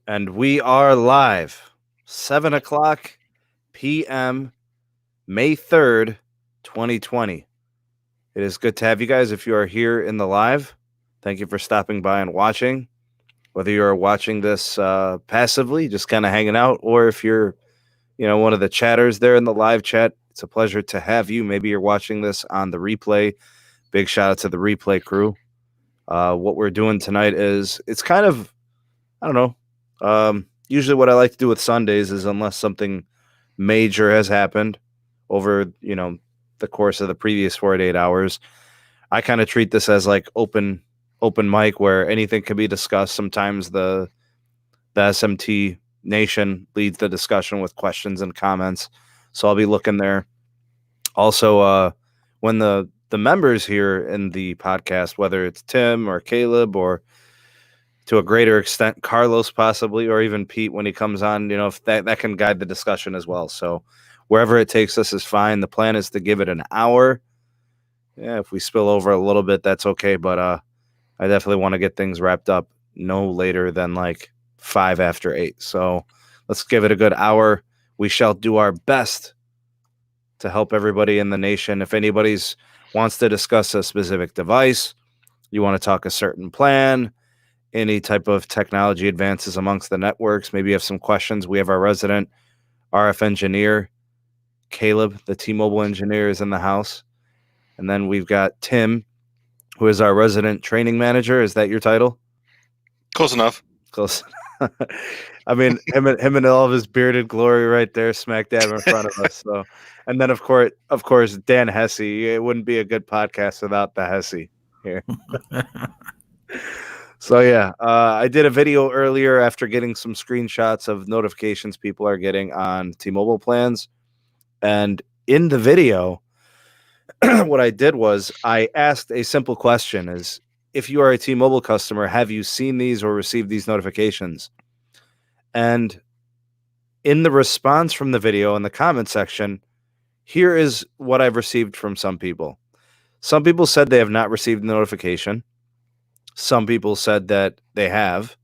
And we are live, 7 o'clock p.m., May 3rd, 2020. It is good to have you guys. If you are here in the live, thank you for stopping by and watching. Whether you're watching this passively, just kind of hanging out, or if you're, one of the chatters there in the live chat, it's a pleasure to have you. Maybe you're watching this on the replay. Big shout out to the replay crew. What we're doing tonight is, it's kind of, I don't know. Usually what I like to do with Sundays is, unless something major has happened over, the course of the previous 48 hours, I kind of treat this as like open mic where anything can be discussed. Sometimes the SMT Nation leads the discussion with questions and comments. So I'll be looking there. Also, when the members here in the podcast, whether it's Tim or Caleb or to a greater extent Carlos possibly, or even Pete when he comes on, if that can guide the discussion as well. So wherever it takes us is fine. The plan is to give it an hour. Yeah, if we spill over a little bit, that's okay. But I definitely want to get things wrapped up no later than like 5 after 8. So let's give it a good hour. We shall do our best to help everybody in the nation. If anybody's wants to discuss a specific device, you want to talk a certain plan, any type of technology advances amongst the networks, maybe you have some questions, we have our resident RF engineer, Caleb, the T-Mobile engineer, is in the house. And then we've got Tim, who is our resident training manager. Is that your title? Close enough. Close. I mean, him and all of his bearded glory right there, smack dab in front of us. So, and then of course, Dan Hesse. It wouldn't be a good podcast without the Hesse here. So yeah, I did a video earlier after getting some screenshots of notifications people are getting on T-Mobile plans, and in the video, what I did was I asked a simple question: is if you are a T-Mobile customer, have you seen these or received these notifications? And in the response from the video in the comment section, here is what I've received from some people. Some people said they have not received the notification. Some people said that they have.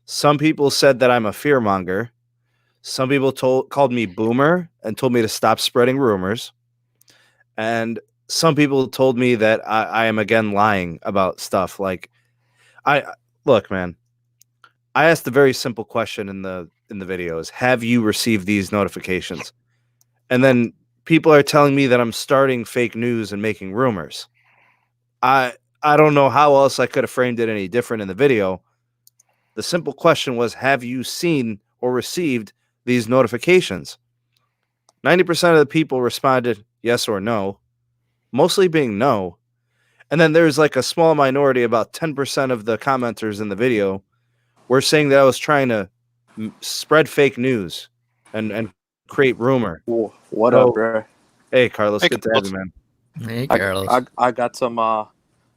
Some people said that I'm a fearmonger. Some people called me boomer and told me to stop spreading rumors. And some people told me that I am again lying about stuff. Like, look, man, I asked a very simple question in the videos. Have you received these notifications? And then people are telling me that I'm starting fake news and making rumors. I don't know how else I could have framed it any different in the video. The simple question was, have you seen or received these notifications? 90% of the people responded yes or no, mostly being no. And then there's like a small minority, about 10% of the commenters in the video were saying that I was trying to spread fake news and create rumor. What up, bro? Hey, Carlos, good to have you, man. Hey, Carlos. I got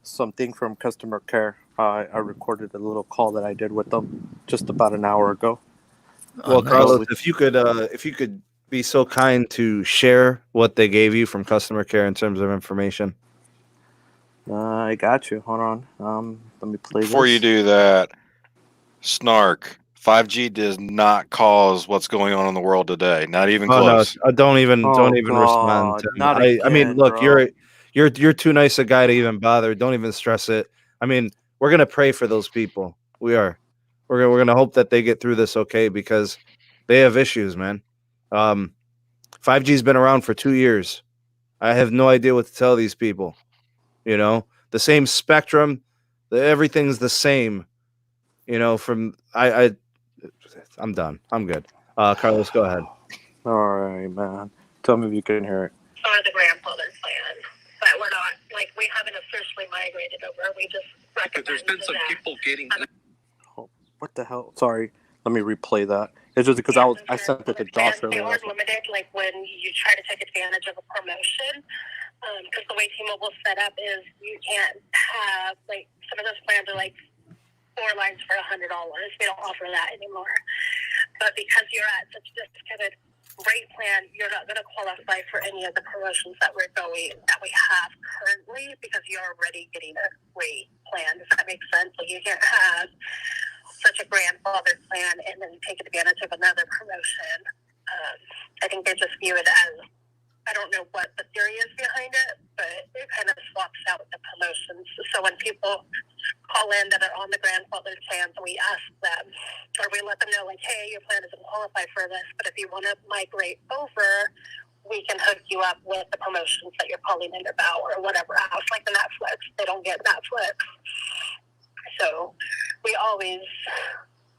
something from customer care. I recorded a little call that I did with them just about an hour ago. Well, Carlos, if you could be so kind to share what they gave you from customer care in terms of information. I got you. Hold on. Let me play Before you do that, snark. 5G does not cause what's going on in the world today. Not even close. No, don't even respond. I mean, look, bro. You're too nice a guy to even bother. Don't even stress it. I mean, we're gonna pray for those people. We are. We're gonna hope that they get through this okay, because they have issues, man. 5G's been around for 2 years. I have no idea what to tell these people. The same spectrum, everything's the same. From I'm done. I'm good. Carlos, go ahead. All right, man. Tell me if you can hear it. Or the grandfather's plan, but we're not, we haven't officially migrated over. We just recommend. There's been some people getting. Oh, what the hell? Sorry. Let me replay that. It's just because I sent it to Josh earlier. They are limited, when you try to take advantage of a promotion. Because the way T-Mobile's set up is you can't have, some of those plans are 4 lines for $100. We don't offer that anymore. But because you're at such a discounted rate plan, you're not going to qualify for any of the promotions that we have currently, because you're already getting a rate plan. Does that make sense? You can't have such a grandfather plan and then take advantage of another promotion. I think they just view it as, I don't know what the theory is behind it, but it kind of swaps out the promotions. So when people call in that are on the grandfather plans, we ask them, or we let them know, like, hey, your plan doesn't qualify for this, but if you want to migrate over, we can hook you up with the promotions that you're calling in about, or whatever else, like the Netflix. They don't get Netflix. So we always...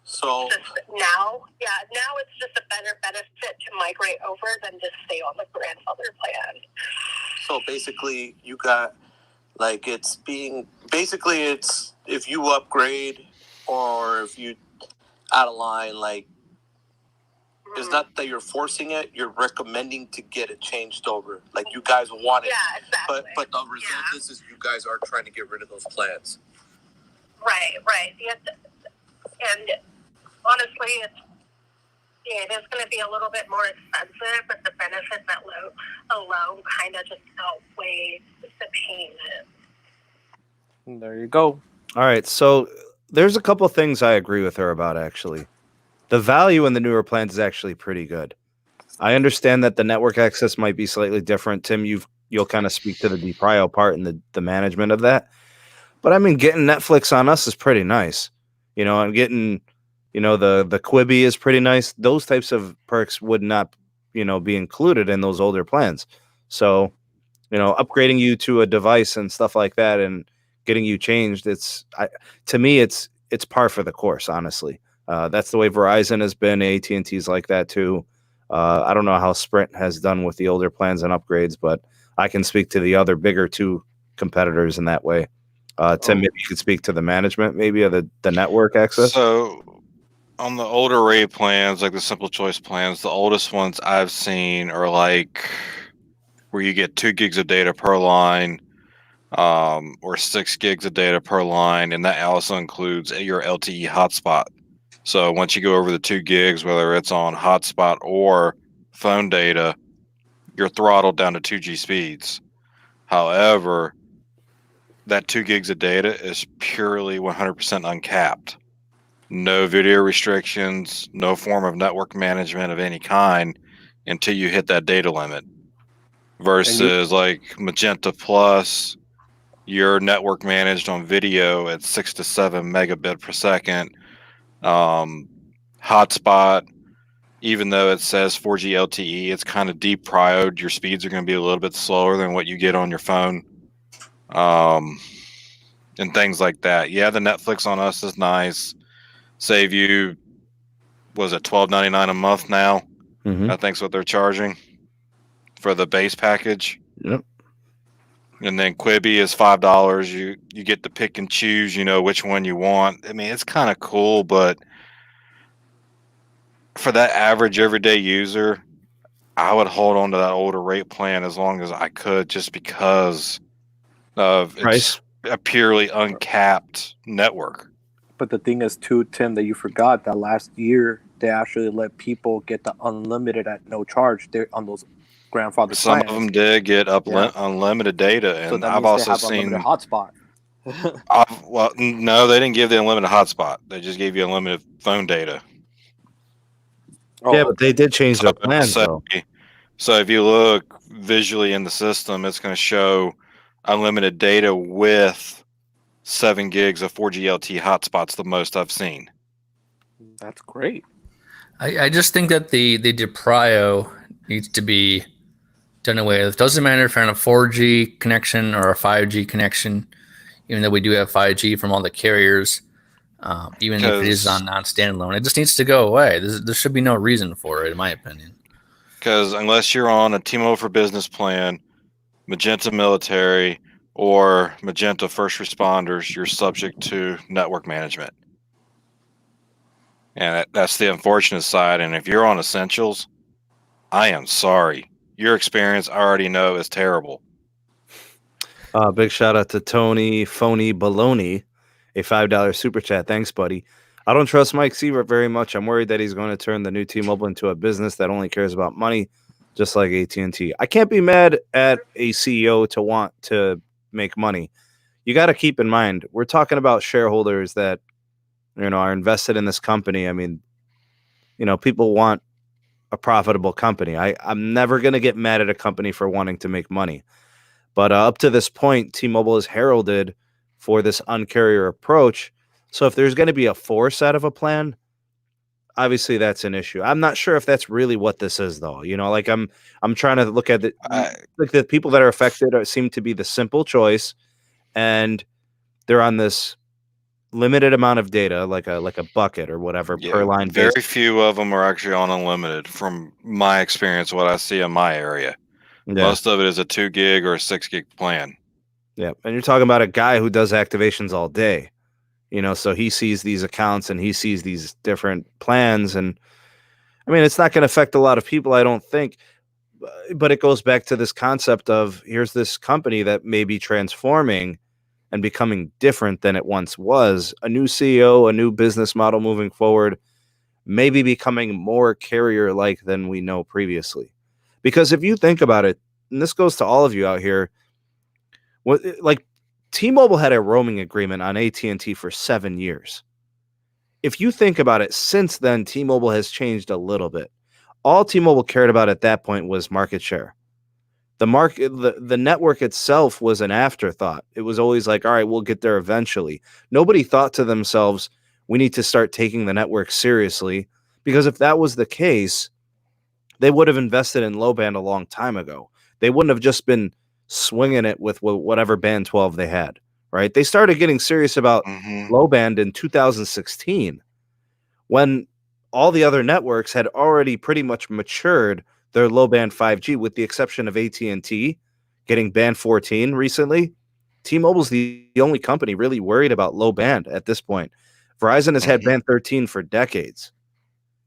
So now it's just a better benefit to migrate over than just stay on the grandfather plan. So basically, you got it's if you upgrade or if you out of line, it's not that you're forcing it; you're recommending to get it changed over. Like you guys want it, yeah, exactly. But the result is you guys are trying to get rid of those plans. Right. Yes. And honestly, it is going to be a little bit more expensive, but the benefits alone kind of just outweigh the payment. There you go. All right, so there's a couple things I agree with her about, actually. The value in the newer plans is actually pretty good. I understand that the network access might be slightly different. Tim, you'll kind of speak to the deprio part and the management of that. But I mean, getting Netflix on us is pretty nice. And getting, the Quibi is pretty nice. Those types of perks would not, be included in those older plans. So, upgrading you to a device and stuff like that and getting you changed, to me, it's par for the course, honestly. That's the way Verizon has been. AT&T's like that too. I don't know how Sprint has done with the older plans and upgrades, but I can speak to the other bigger two competitors in that way. Tim, maybe you could speak to the management, maybe of the network access. So on the older rate plans, like the simple choice plans, the oldest ones I've seen are where you get 2 gigs of data per line, or 6 gigs of data per line, and that also includes your LTE hotspot. So once you go over the 2 gigs, whether it's on hotspot or phone data, you're throttled down to 2G speeds. However, that 2 gigs of data is purely 100% uncapped. No video restrictions, no form of network management of any kind until you hit that data limit. Versus like Magenta Plus, you're network managed on video at 6 to 7 megabit per second. Hotspot, even though it says 4G LTE, it's kind of deprioed. Your speeds are going to be a little bit slower than what you get on your phone. And things like that. Yeah, the Netflix on us is nice. Save you, was it $12.99 a month now? Mm-hmm. I think's what they're charging for the base package. Yep. And then Quibi is $5. You get to pick and choose, which one you want. I mean, it's kind of cool, but for that average everyday user, I would hold on to that older rate plan as long as I could, just because of Price. It's a purely uncapped network. But the thing is, too, Tim, that you forgot that last year they actually let people get the unlimited at no charge. They're on those grandfather Some plans. of them did get unlimited data, and So that I've means also they have seen unlimited hotspot. well, no, they didn't give the unlimited hotspot. They just gave you unlimited phone data. Yeah, but they did change their plans, though. So if you look visually in the system, it's going to show unlimited data with 7 gigs of 4G LTE hotspots, the most I've seen. That's great. I just think that the deprio needs to be done away with. It doesn't matter if you're on a 4G connection or a 5G connection, even though we do have 5G from all the carriers, even if it is on non-standalone. It just needs to go away. There should be no reason for it, in my opinion. Because unless you're on a T-Mobile for Business plan, Magenta Military, or Magenta First Responders, you're subject to network management. And that's the unfortunate side. And if you're on Essentials, I am sorry. Your experience, I already know, is terrible. Big shout out to Tony Phony Baloney, a $5 super chat. Thanks, buddy. I don't trust Mike Sievert very much. I'm worried that he's going to turn the new T-Mobile into a business that only cares about money, just like AT&T. I can't be mad at a CEO to want to make money. You got to keep in mind, we're talking about shareholders that are invested in this company. I mean, people want a profitable company. I'm never going to get mad at a company for wanting to make money. But up to this point, T-Mobile is heralded for this uncarrier approach. So if there's going to be a force out of a plan, obviously that's an issue. I'm not sure if that's really what this is, though. Like I'm trying to look at it. Like the people that are affected seem to be the simple choice, and they're on this limited amount of data, like a bucket or whatever per line. Very few of them are actually on unlimited, from my experience. What I see in my area, most of it is a 2 gig or a 6 gig plan. Yeah, and you're talking about a guy who does activations all day. So he sees these accounts and he sees these different plans, and I mean, it's not going to affect a lot of people, I don't think. But it goes back to this concept of here's this company that may be transforming and becoming different than it once was. A new CEO, a new business model moving forward, maybe becoming more carrier-like than we know previously. Because if you think about it, and this goes to all of you out here, T-Mobile had a roaming agreement on AT&T for 7 years. If you think about it, since then, T-Mobile has changed a little bit. All T-Mobile cared about at that point was market share. The network itself was an afterthought. It was always like, all right, we'll get there eventually. Nobody thought to themselves, we need to start taking the network seriously, because if that was the case, they would have invested in low band a long time ago. They wouldn't have just been swinging it with whatever band 12 they had, right? They started getting serious about low band in 2016, when all the other networks had already pretty much matured their low band 5G, with the exception of AT&T getting band 14 recently. T-Mobile's the only company really worried about low band at this point. Verizon has had band 13 for decades.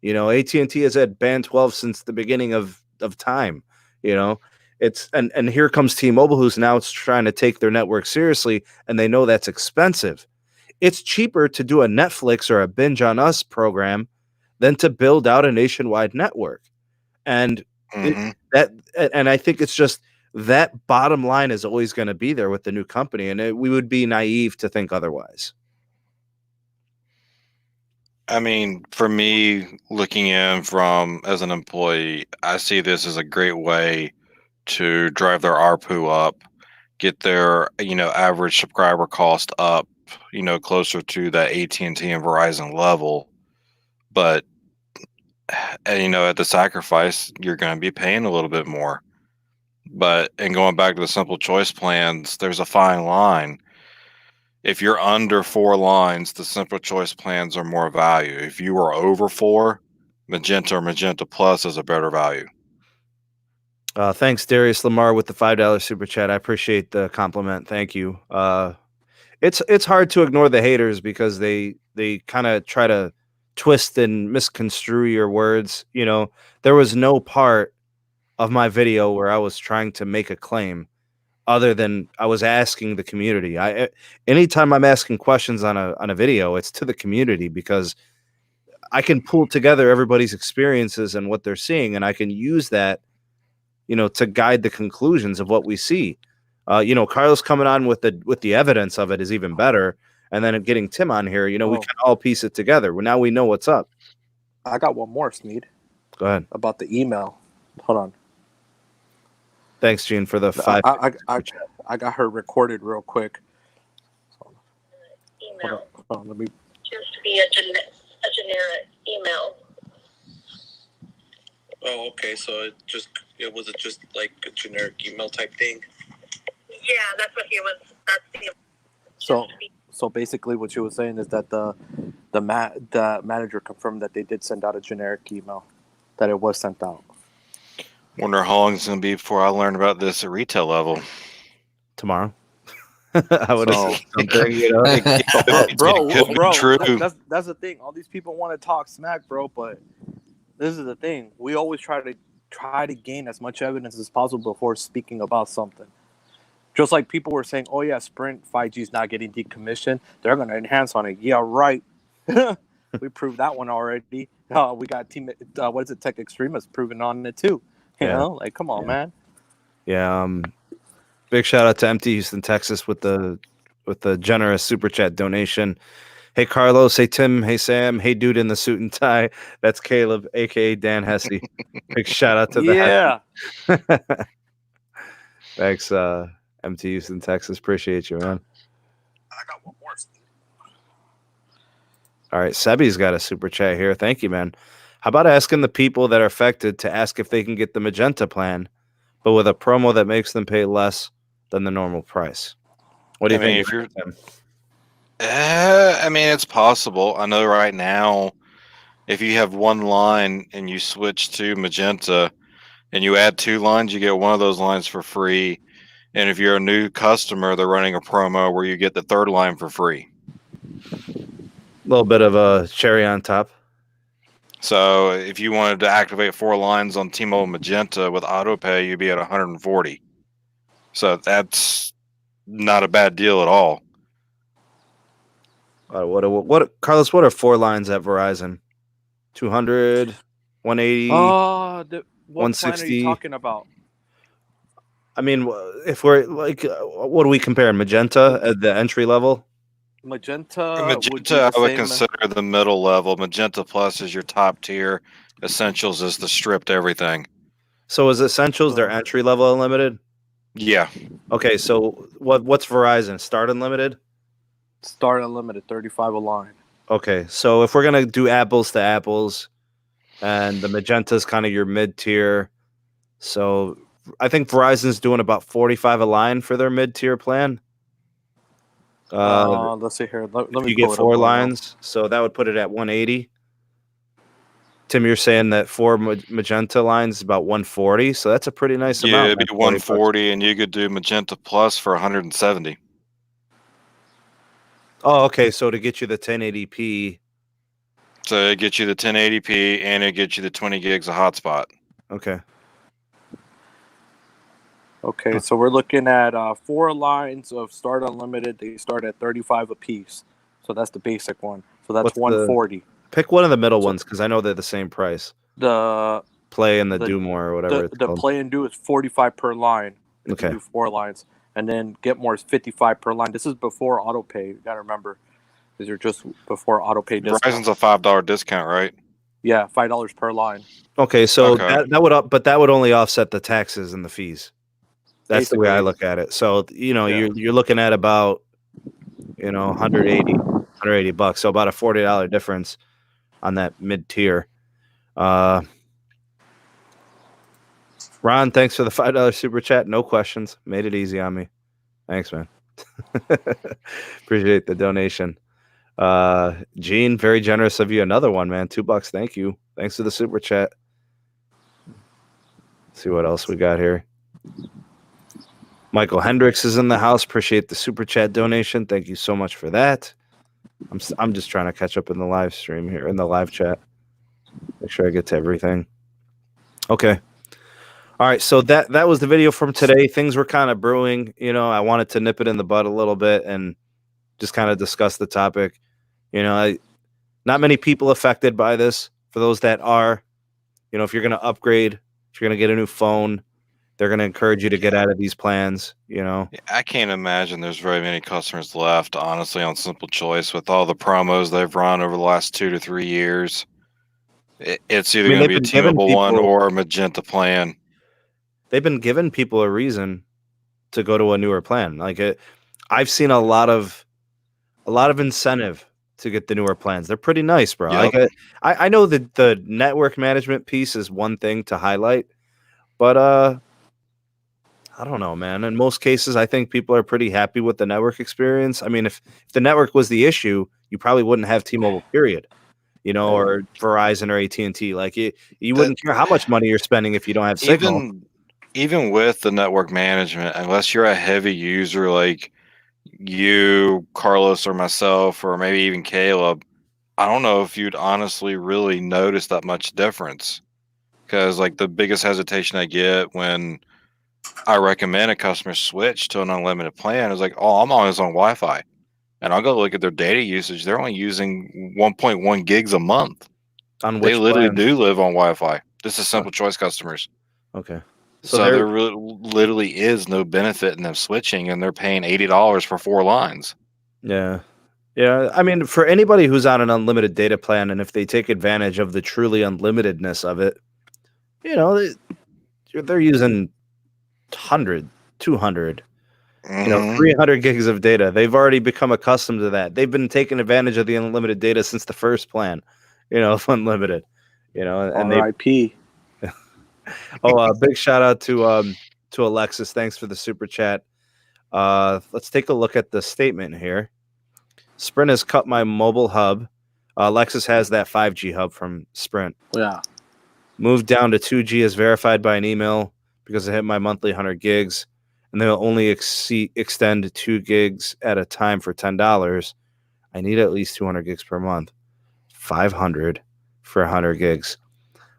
AT&T has had band 12 since the beginning of time. It's and here comes T-Mobile, who's now trying to take their network seriously, and they know that's expensive. It's cheaper to do a Netflix or a Binge on Us program than to build out a nationwide network. And I think it's just that bottom line is always going to be there with the new company, and we would be naive to think otherwise. I mean, for me, looking in from as an employee, I see this as a great way to drive their ARPU up, get their average subscriber cost up, closer to that AT&T and Verizon level. But at the sacrifice, you're going to be paying a little bit more. And going back to the simple choice plans, there's a fine line. If you're under 4 lines, the simple choice plans are more value. If you are over 4, Magenta or Magenta Plus is a better value. Thanks, Darius Lamar, with the $5 super chat. I appreciate the compliment. Thank you. It's hard to ignore the haters, because they kind of try to twist and misconstrue your words. There was no part of my video where I was trying to make a claim, other than I was asking the community. Anytime I'm asking questions on a video, it's to the community, because I can pull together everybody's experiences and what they're seeing, and I can use that, to guide the conclusions of what we see. Carlos coming on with the evidence of it is even better. And then getting Tim on here, we can all piece it together. Now we know what's up. I got one more, Sneed. Go ahead. About the email. Hold on. Thanks, Gene, for the 5. I got her recorded real quick. Email. Hold on, let me. Seems to be a generic email. Oh, okay. So was it just like a generic email type thing? Yeah, that's what he was. That's the. So basically, what she was saying is that the manager confirmed that they did send out a generic email, that it was sent out. Wonder how long it's going to be before I learn about this at retail level. Tomorrow. I would have something, bro. True. That's the thing. All these people want to talk smack, bro. But this is the thing. We always try to gain as much evidence as possible before speaking about something. Just like people were saying, oh yeah, Sprint 5G is not getting decommissioned. They're going to enhance on it. Yeah, right. We proved that one already. We got Tech Extremists proving on it too. You know, come on, man. Yeah. Big shout out to MT Houston, Texas, with the generous super chat donation. Hey, Carlos. Hey, Tim. Hey, Sam. Hey, dude in the suit and tie. That's Caleb, a.k.a. Dan Hesse. Big shout out to Yeah. that. Thanks, MT Houston, Texas. Appreciate you, man. I got one more. All right, Sebi's got a super chat here. Thank you, man. How about asking the people that are affected to ask if they can get the Magenta plan, but with a promo that makes them pay less than the normal price? What do you think? If you're, I mean, it's possible. I know right now, if you have one line and you switch to Magenta, and you add 2 lines, you get one of those lines for free. And if you're a new customer, they're running a promo where you get the 3rd line for free. A little bit of a cherry on top. So if you wanted to activate 4 lines on T-Mobile Magenta with autopay, you'd be at 140. So that's not a bad deal at all. What Carlos? What are 4 lines at Verizon? 200, 180. What plan are 160. you talking about? I mean, if we're like, what do we compare? Magenta at the entry level? Magenta I would consider the middle level. Magenta Plus is your top tier. Essentials is the stripped everything. So is Essentials their entry level unlimited? Yeah. Okay, so what's Verizon? Start unlimited? Start unlimited, 35 a line. Okay, so if we're gonna do apples to apples, and the Magenta's kind of your mid tier, so I think Verizon's doing about 45 a line for their mid tier plan. Let's see here. Let me you get 4 lines, so that would put it at 180. Tim, you're saying that 4 Magenta lines is about 140, so that's a pretty nice amount. Yeah, it'd be 140, and you could do Magenta Plus for 170. Oh, okay. So to get you the 1080p. So it gets you the 1080p, and it gets you the 20 gigs of hotspot. Okay. Okay, so we're looking at 4 lines of Start Unlimited. They start at 35 a piece. So that's the basic one. So that's 140. Pick one of the middle ones because I know they're the same price. The Play and the Do More or whatever. The Play and Do is 45 per line. Okay. Do 4 lines. And then Get More is 55 per line. This is before autopay. You got to remember. These are just before autopay discount. Verizon's a $5 discount, right? Yeah, $5 per line. Okay, so that would only offset the taxes and the fees. That's basically the way I look at it. So, you're looking at about, 180 bucks. So about a $40 difference on that mid tier. Ron, thanks for the $5 super chat. No questions. Made it easy on me. Thanks, man. Appreciate the donation. Gene, very generous of you. Another one, man. $2. Thank you. Thanks for the super chat. Let's see what else we got here. Michael Hendricks is in the house. Appreciate the super chat donation. Thank you so much for that. I'm just trying to catch up in the live stream here, in the live chat. Make sure I get to everything. Okay. All right. So that was the video from today. Things were kind of brewing. I wanted to nip it in the bud a little bit and just kind of discuss the topic. Not many people affected by this. For those that are, if you're going to upgrade, if you're going to get a new phone, they're going to encourage you to get out of these plans, I can't imagine there's very many customers left, honestly, on Simple Choice with all the promos they've run over the last 2 to 3 years. It's either going to be a T-Mobile one or a Magenta plan. They've been giving people a reason to go to a newer plan. I've seen a lot of incentive to get the newer plans. They're pretty nice, bro. Yep. I know that the network management piece is one thing to highlight, but I don't know, man. In most cases, I think people are pretty happy with the network experience. I mean, if the network was the issue, you probably wouldn't have T-Mobile, period. Or Verizon or AT&T. You wouldn't care how much money you're spending if you don't have signal. Even with the network management, unless you're a heavy user like you, Carlos, or myself, or maybe even Caleb, I don't know if you'd honestly really notice that much difference. Because the biggest hesitation I get when I recommend a customer switch to an unlimited plan is I'm always on Wi-Fi. And I'll go look at their data usage. They're only using 1.1 gigs a month. They literally do live on Wi-Fi. This is Simple Choice customers. Okay. So there literally is no benefit in them switching, and they're paying $80 for 4 lines. Yeah. Yeah, I mean, for anybody who's on an unlimited data plan, and if they take advantage of the truly unlimitedness of it, you know, they're using 100, 200, 300 gigs of data. They've already become accustomed to that. They've been taking advantage of the unlimited data since the first plan, of unlimited, and R.I.P. Big shout out to Alexis. Thanks for the super chat. Let's take a look at the statement here. Sprint has cut my mobile hub. Alexis has that 5G hub from Sprint. Yeah. Moved down to 2G as verified by an email because I hit my monthly 100 gigs, and they'll only extend 2 gigs at a time for $10. I need at least 200 gigs per month. 500 for 100 gigs.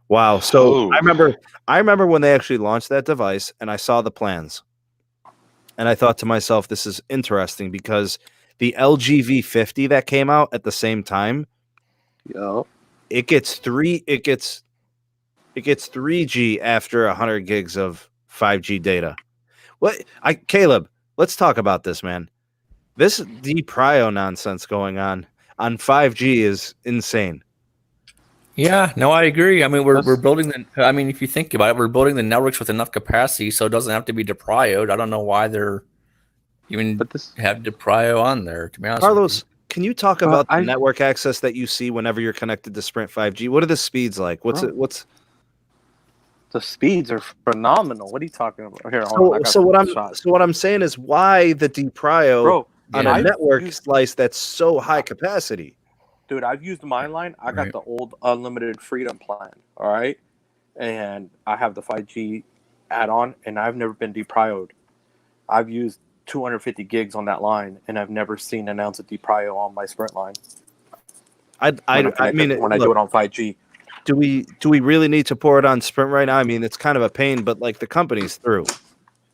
Wow. So I remember when they actually launched that device, and I saw the plans, and I thought to myself, this is interesting because the LG V50 that came out at the same time, it gets 3G after 100 gigs of 5G data. Caleb, let's talk about this, man. This DPRIO nonsense going on 5G is insane. Yeah, no, I agree. I mean, we're building if you think about it, we're building the networks with enough capacity, so it doesn't have to be DPRIO'd. I don't know why they're even have DPRIO on there, to be honest. Carlos, can you talk about the network access that you see whenever you're connected to Sprint 5G? What are the speeds like? What's the speeds are phenomenal. What are you talking about? Here, so what I'm saying is, why the DPRIO on a network slice that's so high capacity? Dude, I've used my line. I got the old unlimited freedom plan. All right, and I have the 5G add-on, and I've never been DPRIO'd. I've used 250 gigs on that line, and I've never seen an ounce of DPRIO on my Sprint line. I mean, I do it on 5G. Do we really need to pour it on Sprint right now? I mean, it's kind of a pain, but like the company's through,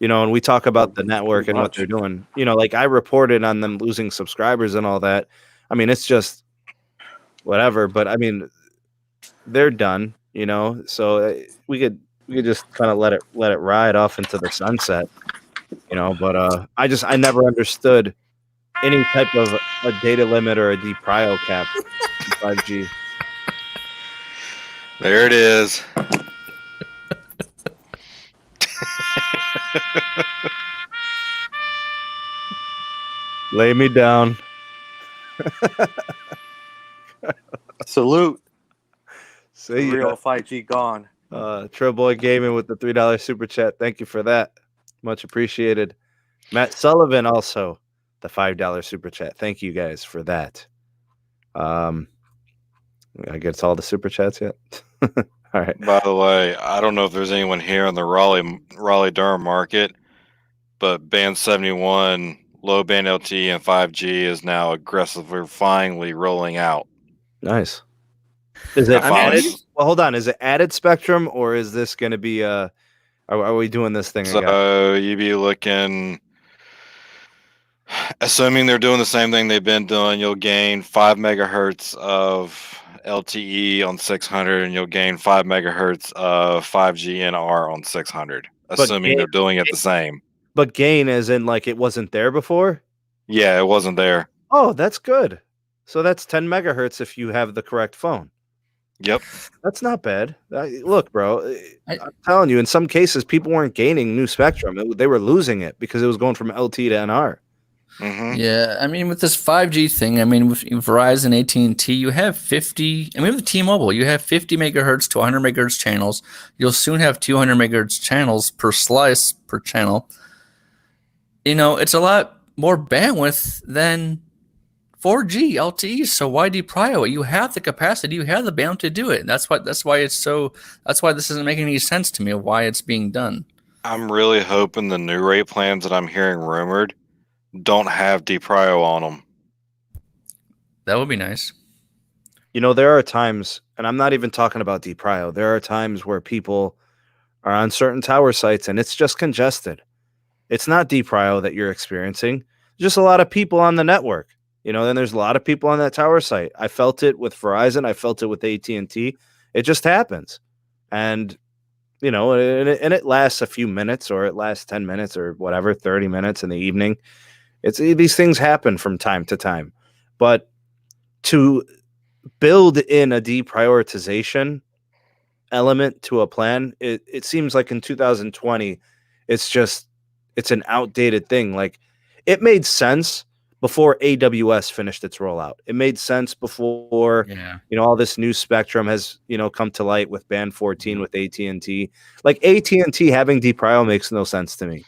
and we talk about the network and what they're doing. Like I reported on them losing subscribers and all that. I mean, it's just whatever. But I mean, they're done. So we could just kind of let it ride off into the sunset. But I never understood any type of a data limit or a DPRIO cap in 5G. There it is. Lay me down. Salute. See Real 5G gone. Trill Boy Gaming with the $3 super chat. Thank you for that. Much appreciated. Matt Sullivan also the $5 super chat. Thank you guys for that. I guess all the super chats yet. All right. By the way, I don't know if there's anyone here in the Raleigh-Durham market, but Band 71 low band LTE and 5G is now aggressively, finally rolling out. Nice. Is it added? Well, hold on. Is it added spectrum, or is this going to be are we doing this thing again? So you'd be looking, assuming they're doing the same thing they've been doing, you'll gain 5 megahertz of LTE on 600, and you'll gain 5 megahertz of 5G NR on 600, assuming they're doing it the same. But gain as in like it wasn't there before? Yeah, it wasn't there. Oh, that's good. So that's 10 megahertz if you have the correct phone. Yep. That's not bad. Look, bro, I'm telling you, in some cases, people weren't gaining new spectrum. They were losing it because it was going from LT to NR. Mm-hmm. Yeah, I mean, with this 5G thing, I mean, with Verizon, AT&T, you have 50. I mean, with T-Mobile, you have 50 megahertz to 100 megahertz channels. You'll soon have 200 megahertz channels per slice per channel. It's a lot more bandwidth than 4G LTE. So why DPRIO it? You have the capacity, you have the bandwidth to do it. That's why this isn't making any sense to me of why it's being done. I'm really hoping the new rate plans that I'm hearing rumored don't have DPRIO on them. That would be nice. There are times, and I'm not even talking about DPRIO. There are times where people are on certain tower sites and it's just congested. It's not DPRIO that you're experiencing. Just a lot of people on the network. Then there's a lot of people on that tower site. I felt it with Verizon. I felt it with AT&T. It just happens. And, and it lasts a few minutes, or it lasts 10 minutes or whatever, 30 minutes in the evening. These things happen from time to time. But to build in a deprioritization element to a plan, it seems like in 2020, it's an outdated thing. Like, it made sense before AWS finished its rollout. It made sense before all this new spectrum has come to light with band 14 with AT&T. Like, AT&T having deprio makes no sense to me.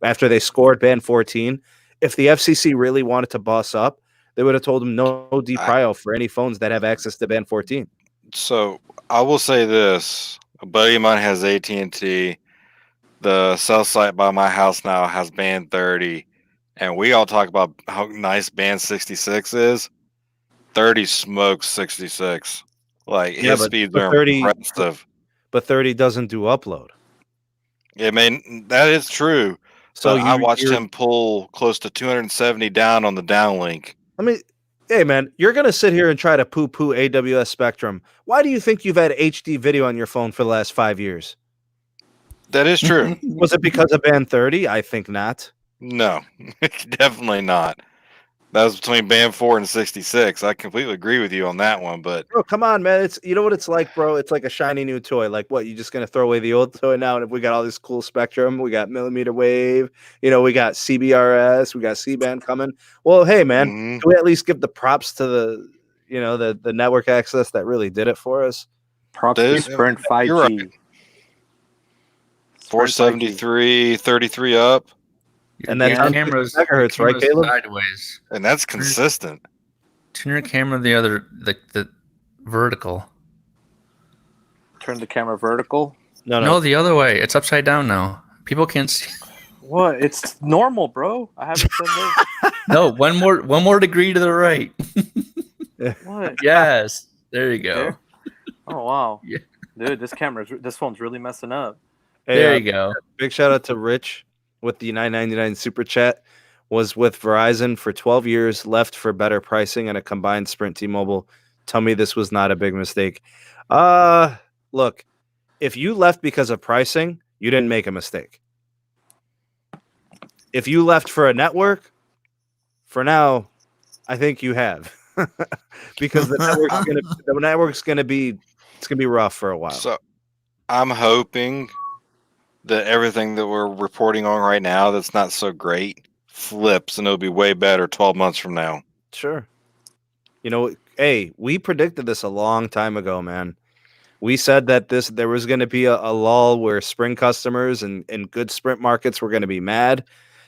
After they scored band 14, if the FCC really wanted to boss up, they would have told them no deprio for any phones that have access to band 14. So I will say this: a buddy of mine has AT&T. The cell site by my house now has band 30, and we all talk about how nice band 66 is. 30 smokes 66. Like, his speeds are 30, impressive. But 30 doesn't do upload. I mean, that is true. So I watched him pull close to 270 down on the downlink. I mean, hey man, you're gonna sit here and try to poo-poo AWS Spectrum. Why do you think you've had HD video on your phone for the last 5 years? That is true. Was it because of band 30? I think not. No, definitely not. That was between band 4 and 66. I completely agree with you on that one. But bro, come on, man. It's what it's like, bro. It's like a shiny new toy. Like, what, you just gonna throw away the old toy now? And if we got all this cool spectrum, we got millimeter wave, we got CBRS, we got C-band coming. Well, hey man, can we at least give the props to the the network access that really did it for us? Props to Sprint 5G. You're right. 473, 33 up. And then cameras megahertz, right, Caleb? Sideways. And that's consistent. Turn your camera the vertical. Turn the camera vertical? No, the other way. It's upside down now. People can't see. What? It's normal, bro. I haven't said this. No, one more degree to the right. What? Yes. There you go. There? Oh wow. Yeah. Dude, this phone's really messing up. Hey, there you go. Big shout out to Rich with the $9.99 super chat. Was with Verizon for 12 years, left for better pricing and a combined Sprint T-Mobile. Tell me this was not a big mistake. Look, if you left because of pricing, you didn't make a mistake. If you left for a network, for now, I think you have. Because the network's gonna be rough for a while. So I'm hoping that everything that we're reporting on right now that's not so great flips and it'll be way better 12 months from now. Sure. Hey, we predicted this a long time ago, man. We said that there was going to be a lull where Sprint customers and good Sprint markets were going to be mad.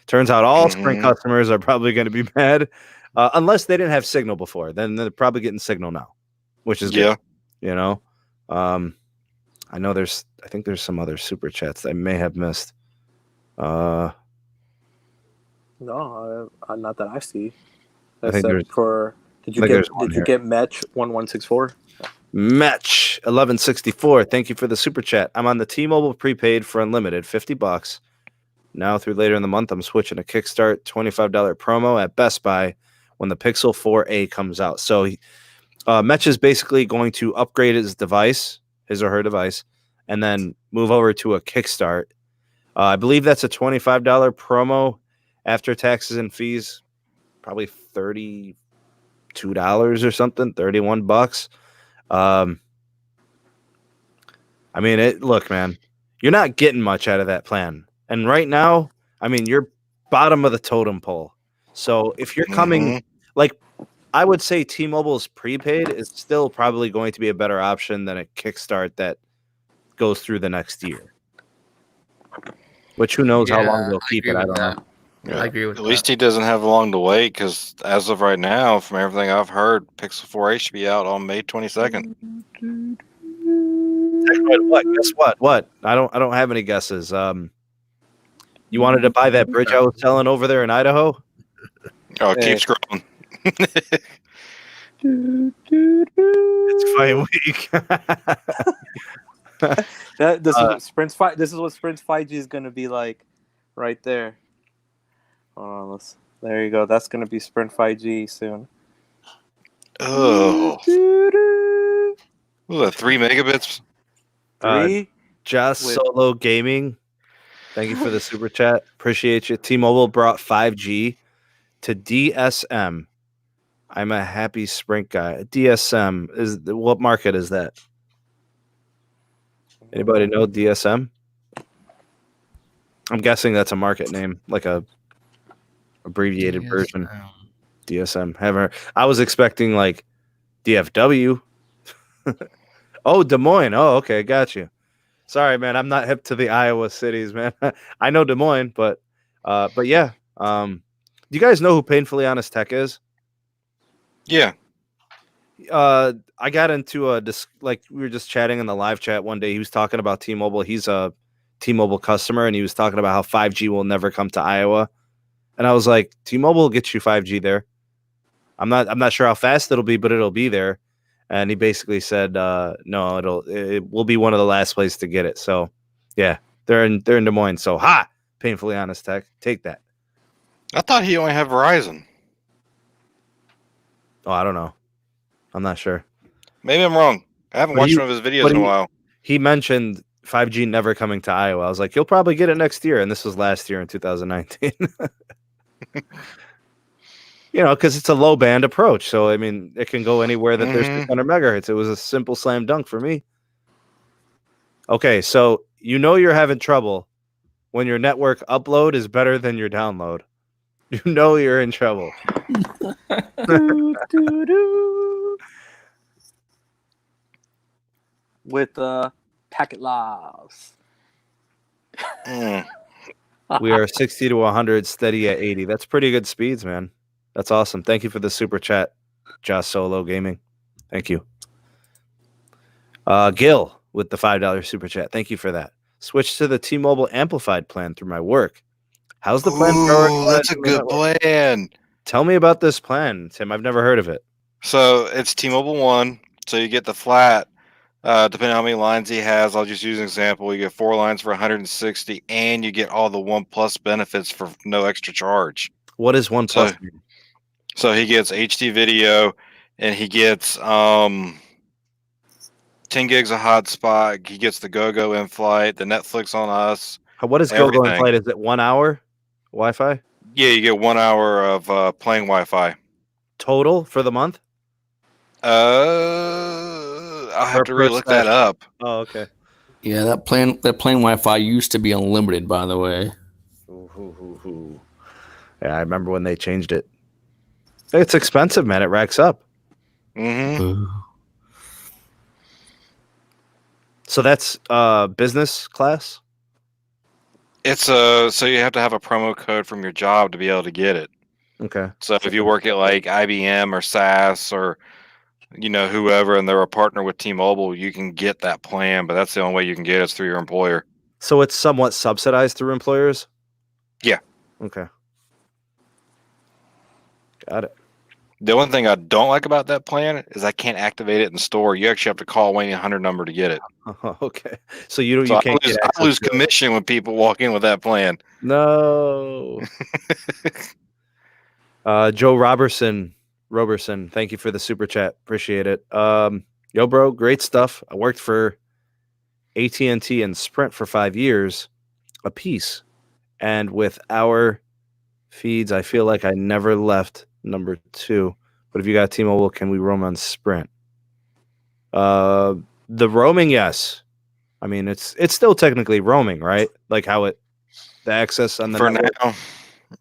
Turns out all Sprint customers are probably going to be mad, unless they didn't have signal before. Then they're probably getting signal now, which is good. I know I think there's some other super chats I may have missed. No, not that I see. I think did you get Metch 1164? Metch 1164. Thank you for the super chat. I'm on the T-Mobile prepaid for unlimited, $50. Now through later in the month, I'm switching to Kickstart $25 promo at Best Buy when the Pixel 4a comes out. So Metch is basically going to upgrade his or her device, and then move over to a Kickstart. I believe that's a $25 promo after taxes and fees, probably $32 or something, $31. I mean, look, man, you're not getting much out of that plan. And right now, I mean, you're bottom of the totem pole. So if you're coming, I would say T-Mobile's prepaid is still probably going to be a better option than a Kickstart that goes through the next year. Which who knows how long they'll keep it. I don't know. Yeah. I agree with that. At least he doesn't have long to wait, because as of right now, from everything I've heard, Pixel 4a should be out on May 22nd. What? Guess what? What? I don't have any guesses. You wanted to buy that bridge I was selling over there in Idaho? Oh, keep scrolling. It's Feye week. This is what Sprint's 5G is gonna be like, right there. There you go. That's gonna be Sprint 5G soon. Oh, what, 3 megabits? Just Solo Gaming. Thank you for the super chat. Appreciate you. T-Mobile brought 5G to DSM. I'm a happy Sprint guy. DSM is what market is that? Anybody know DSM? I'm guessing that's a market name, like a abbreviated version. DSM. Haven't heard. I was expecting like DFW. Oh, Des Moines. Oh, okay, got you. Sorry, man. I'm not hip to the Iowa cities, man. I know Des Moines, but yeah. Do you guys know who Painfully Honest Tech is? Yeah. I got into like we were just chatting in the live chat one day. He was talking about T-Mobile. He's a T-Mobile customer, and he was talking about how 5G will never come to Iowa. And I was like, T-Mobile will get you 5G there. I'm not sure how fast it'll be, but it'll be there. And he basically said, no, it will be one of the last places to get it. So yeah, they're in Des Moines. So Painfully Honest Tech, take that. I thought he only had Verizon. Oh, I don't know. I'm not sure. Maybe I'm wrong. I haven't watched one of his videos in a while. He mentioned 5G never coming to Iowa. I was like, you'll probably get it next year. And this was last year in 2019. Because it's a low band approach. So, I mean, it can go anywhere that there's 600 megahertz. It was a simple slam dunk for me. Okay, so you're having trouble when your network upload is better than your download. You're in trouble. With packet loss. We are 60 to 100, steady at 80. That's pretty good speeds, man. That's awesome. Thank you for the super chat, Josh Solo Gaming. Thank you. Gil with the $5 super chat. Thank you for that. Switch to the T-Mobile Amplified plan through my work. How's the plan? Ooh, that's a good plan. Tell me about this plan, Tim. I've never heard of it. So it's T-Mobile One. So you get the flat. Depending on how many lines he has, I'll just use an example. You get 4 lines for 160, and you get all the One Plus benefits for no extra charge. What is One Plus? So he gets HD video, and he gets 10 gigs of hotspot. He gets the GoGo in flight, the Netflix on Us. What is GoGo in flight? Is it 1 hour Wi-Fi? Yeah, you get 1 hour of playing Wi-Fi. Total for the month? I'll have to relook that up. Oh, okay. Yeah, that plane Wi-Fi used to be unlimited, by the way. Yeah, I remember when they changed it. It's expensive, man. It racks up. Mm-hmm. So that's business class? It's so you have to have a promo code from your job to be able to get it. Okay. So if you work at like IBM or SAS or whoever, and they're a partner with T-Mobile, you can get that plan, but that's the only way you can get it is through your employer. So it's somewhat subsidized through employers? Yeah. Okay. Got it. The one thing I don't like about that plan is I can't activate it in store. You actually have to call a 1-800 number to get it. Oh, okay. So you can't get I lose commission when people walk in with that plan. No. Joe Robertson, thank you for the super chat. Appreciate it. Yo, bro, great stuff. I worked for AT&T and Sprint for 5 years apiece. And with our feeds, I feel like I never left number 2. But if you got T-Mobile, can we roam on Sprint? The roaming, yes. I mean, it's still technically roaming, right? Like the access on the for network? Now.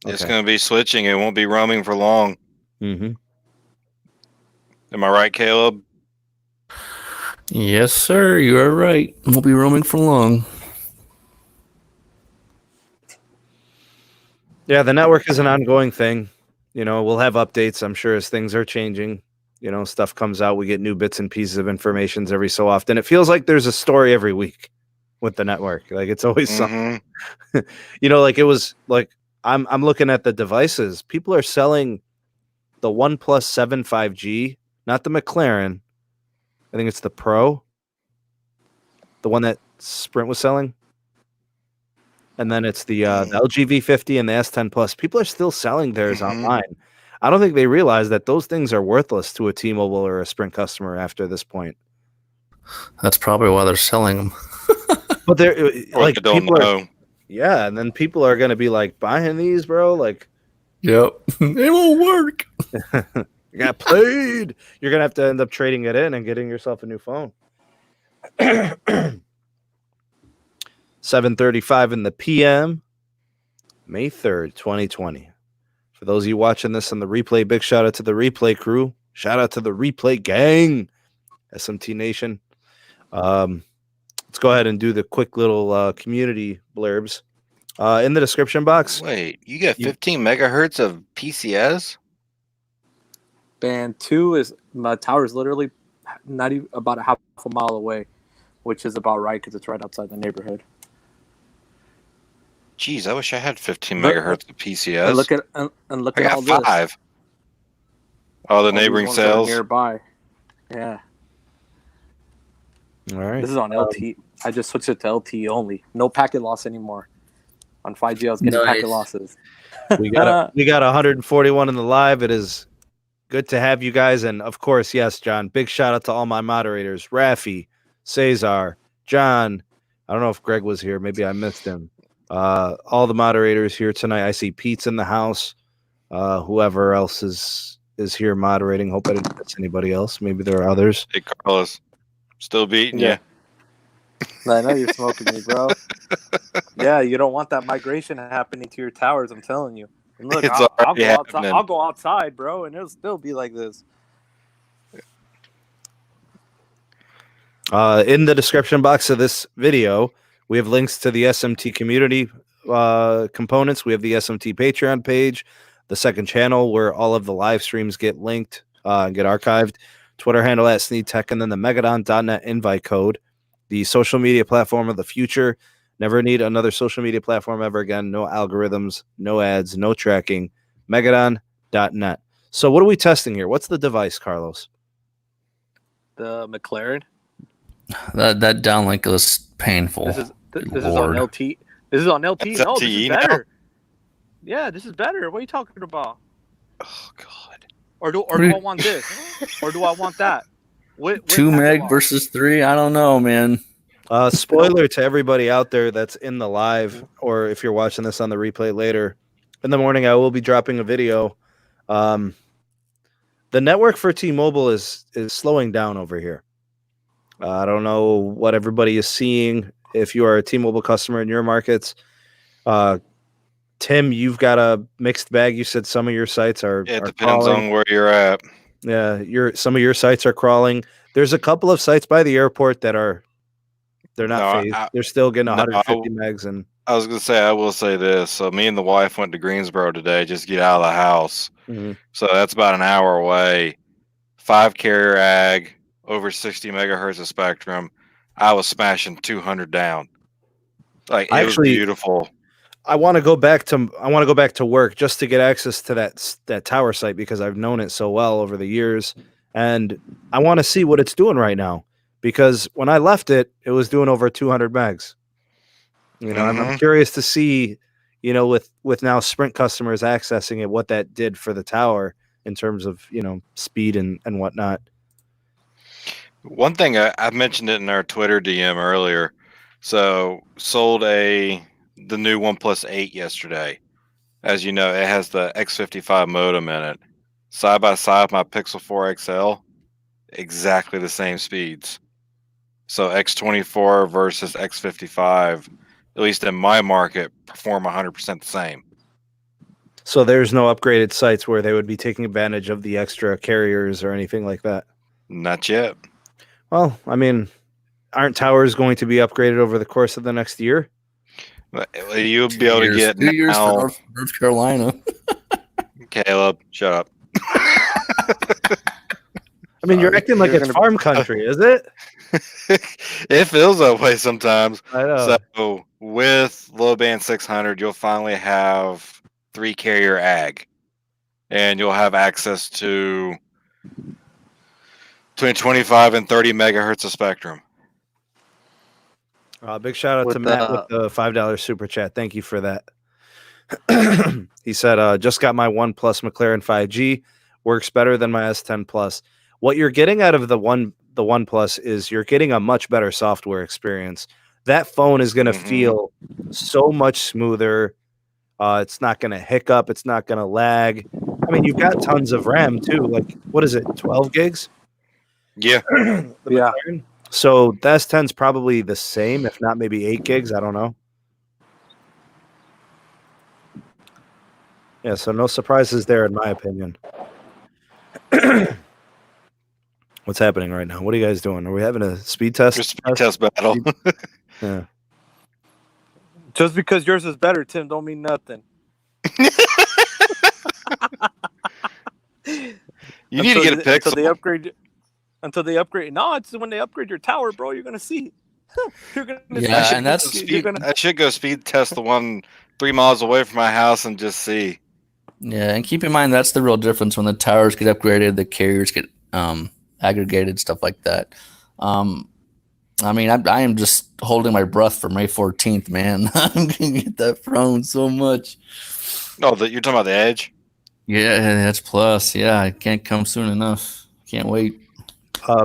It's going to be switching. It won't be roaming for long. Mm-hmm. Am I right, Caleb? Yes, sir. You are right. Won't be roaming for long. Yeah, the network is an ongoing thing. We'll have updates, I'm sure, as things are changing. Stuff comes out. We get new bits and pieces of information every so often. It feels like there's a story every week with the network. Like it's always something. Like it was like I'm looking at the devices. People are selling the OnePlus 7 5G, not the McLaren. I think it's the Pro, the one that Sprint was selling. And then it's the LG V50 and the S10 Plus. People are still selling theirs online. I don't think they realize that those things are worthless to a T-Mobile or a Sprint customer after this point. That's probably why they're selling them. But they're like people know. Yeah, and then people are going to be like buying these, bro. Like, yep, it won't work. You got played. You're gonna have to end up trading it in and getting yourself a new phone. 7:35 in the PM, May 3rd, 2020. For those of you watching this on the replay, big shout out to the replay crew. Shout out to the replay gang, SMT Nation. Let's go ahead and do the quick little community blurbs. In the description box. Wait, you get 15 megahertz of PCS? Band 2 is my tower is literally not even about a half a mile away, which is about right because it's right outside the neighborhood. Jeez, I wish I had 15 megahertz of PCS. And look at I got all this. 5. Oh, the All neighboring these ones are cells. nearby. Yeah, All right. this is on LT. I just switched it to LTE only. No packet loss anymore. On 5G, I was getting packet losses. We got 141 in the live. It is good to have you guys, and of course, yes, John. Big shout out to all my moderators: Rafi, Cesar, John. I don't know if Greg was here. Maybe I missed him. All the moderators here tonight. I see Pete's in the house. Whoever else is here moderating. Hope I didn't miss anybody else. Maybe there are others. Hey, Carlos. Still beating you. I know you're smoking me, bro. Yeah, you don't want that migration happening to your towers. I'm telling you. And look, It's I'll already go outside. happening. I'll go outside, bro, and it'll still be like this. In the description box of this video, we have links to the SMT community components. We have the SMT Patreon page, the second channel where all of the live streams get linked and get archived, Twitter handle at SneedTech, and then the Megadon.net invite code, the social media platform of the future. Never need another social media platform ever again. No algorithms, no ads, no tracking. Megadon.net. So what are we testing here? What's the device, Carlos? The McLaren. That downlink was painful. This is Lord. on LT. This is on LT. It's No, this LTE is now? better. Yeah, this is better. What are you talking about? Oh, God. Or do I want this? Or do I want that? With 2 packet meg loss. versus 3. I don't know, man. Spoiler to everybody out there that's in the live, or if you're watching this on the replay later in the morning, I will be dropping a video. The network for T-Mobile is slowing down over here. I don't know what everybody is seeing. If you are a T-Mobile customer in your markets, Tim, you've got a mixed bag. You said some of your sites are It are depends crawling. on where you're at. Yeah, some of your sites are crawling. There's a couple of sites by the airport that they're not No, phased. They're still getting no, 150 megs, and I was going to say, I will say this. So me and the wife went to Greensboro today just to get out of the house. So that's about an hour away. 5 carrier ag, over 60 megahertz of spectrum. I was smashing 200 down. Like, it was beautiful. I want to go back to work just to get access to that tower site because I've known it so well over the years, and I want to see what it's doing right now because when I left it, it was doing over 200 megs. You know, I'm curious to see, you know, with now Sprint customers accessing it, what that did for the tower in terms of, you know, speed and whatnot. One thing I mentioned it in our Twitter DM earlier. So sold the new OnePlus 8 yesterday. As you know, it has the X55 modem in it. Side by side with my Pixel 4 XL, exactly the same speeds. So X24 versus X55, at least in my market, perform 100% the same. So there's no upgraded sites where they would be taking advantage of the extra carriers or anything like that. Not yet. Well, I mean, aren't towers going to be upgraded over the course of the next year? You'll be able to get 2 years now. for North Carolina. Caleb, shut up. I mean, you're acting like it's farm country, is it? It feels that way sometimes. I know. So with low band 600, you'll finally have 3 carrier ag, and you'll have access to between 25 and 30 megahertz of spectrum. Big shout out With to Matt with the $5 super chat. Thank you for that. He said, just got my OnePlus McLaren 5G. Works better than my S10 Plus. What you're getting out of the OnePlus is you're getting a much better software experience. That phone is going to feel so much smoother. It's not going to hiccup. It's not going to lag. I mean, you've got tons of RAM too. Like, what is it? 12 gigs. Yeah. Yeah. So the S10's probably the same, if not maybe 8 gigs. I don't know. Yeah, so no surprises there, in my opinion. What's happening right now? What are you guys doing? Are we having a speed test? Just a test battle. Yeah. Just because yours is better, Tim, don't mean nothing. You need to get a pixel. Until they upgrade. No, it's when they upgrade your tower, bro. You're gonna see. You're gonna Yeah, and that's I should go speed test the one 3 miles away from my house and just see. Yeah, and keep in mind that's the real difference when the towers get upgraded, the carriers get aggregated, stuff like that. I mean, I am just holding my breath for May 14th, man. I'm gonna get that phone so much. Oh, you're talking about the Edge? Yeah, that's plus. Yeah, it can't come soon enough. Can't wait.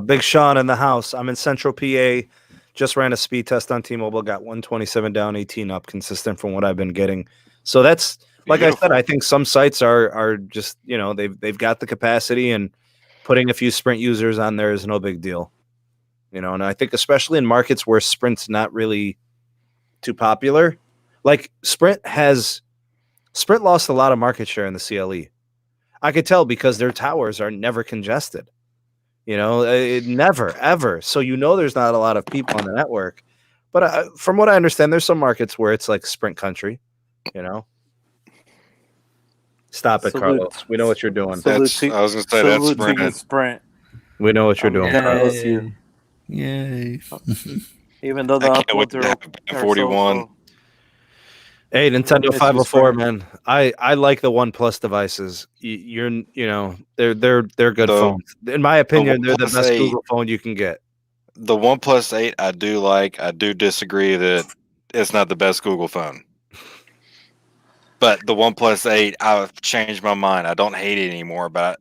Big Sean in the house. I'm in Central PA. Just ran a speed test on T-Mobile. Got 127 down, 18 up, consistent from what I've been getting. So that's like I said. I think some sites are just they've got the capacity, and putting a few Sprint users on there is no big deal. And I think especially in markets where Sprint's not really too popular, like Sprint lost a lot of market share in the CLE. I could tell because their towers are never congested. Never, ever. So there's not a lot of people on the network. But from what I understand, there's some markets where it's like Sprint country. Stop it, Carlos. We know what you're doing. I was going to say that's Sprint. We know what you're doing. Yay. Even though the uploads are 41. Hey, Nintendo 504, man. I like the OnePlus devices. They're good phones. In my opinion, they're the best Google phone you can get. The OnePlus 8, I do like. I do disagree that it's not the best Google phone. But the OnePlus 8, I've changed my mind. I don't hate it anymore, but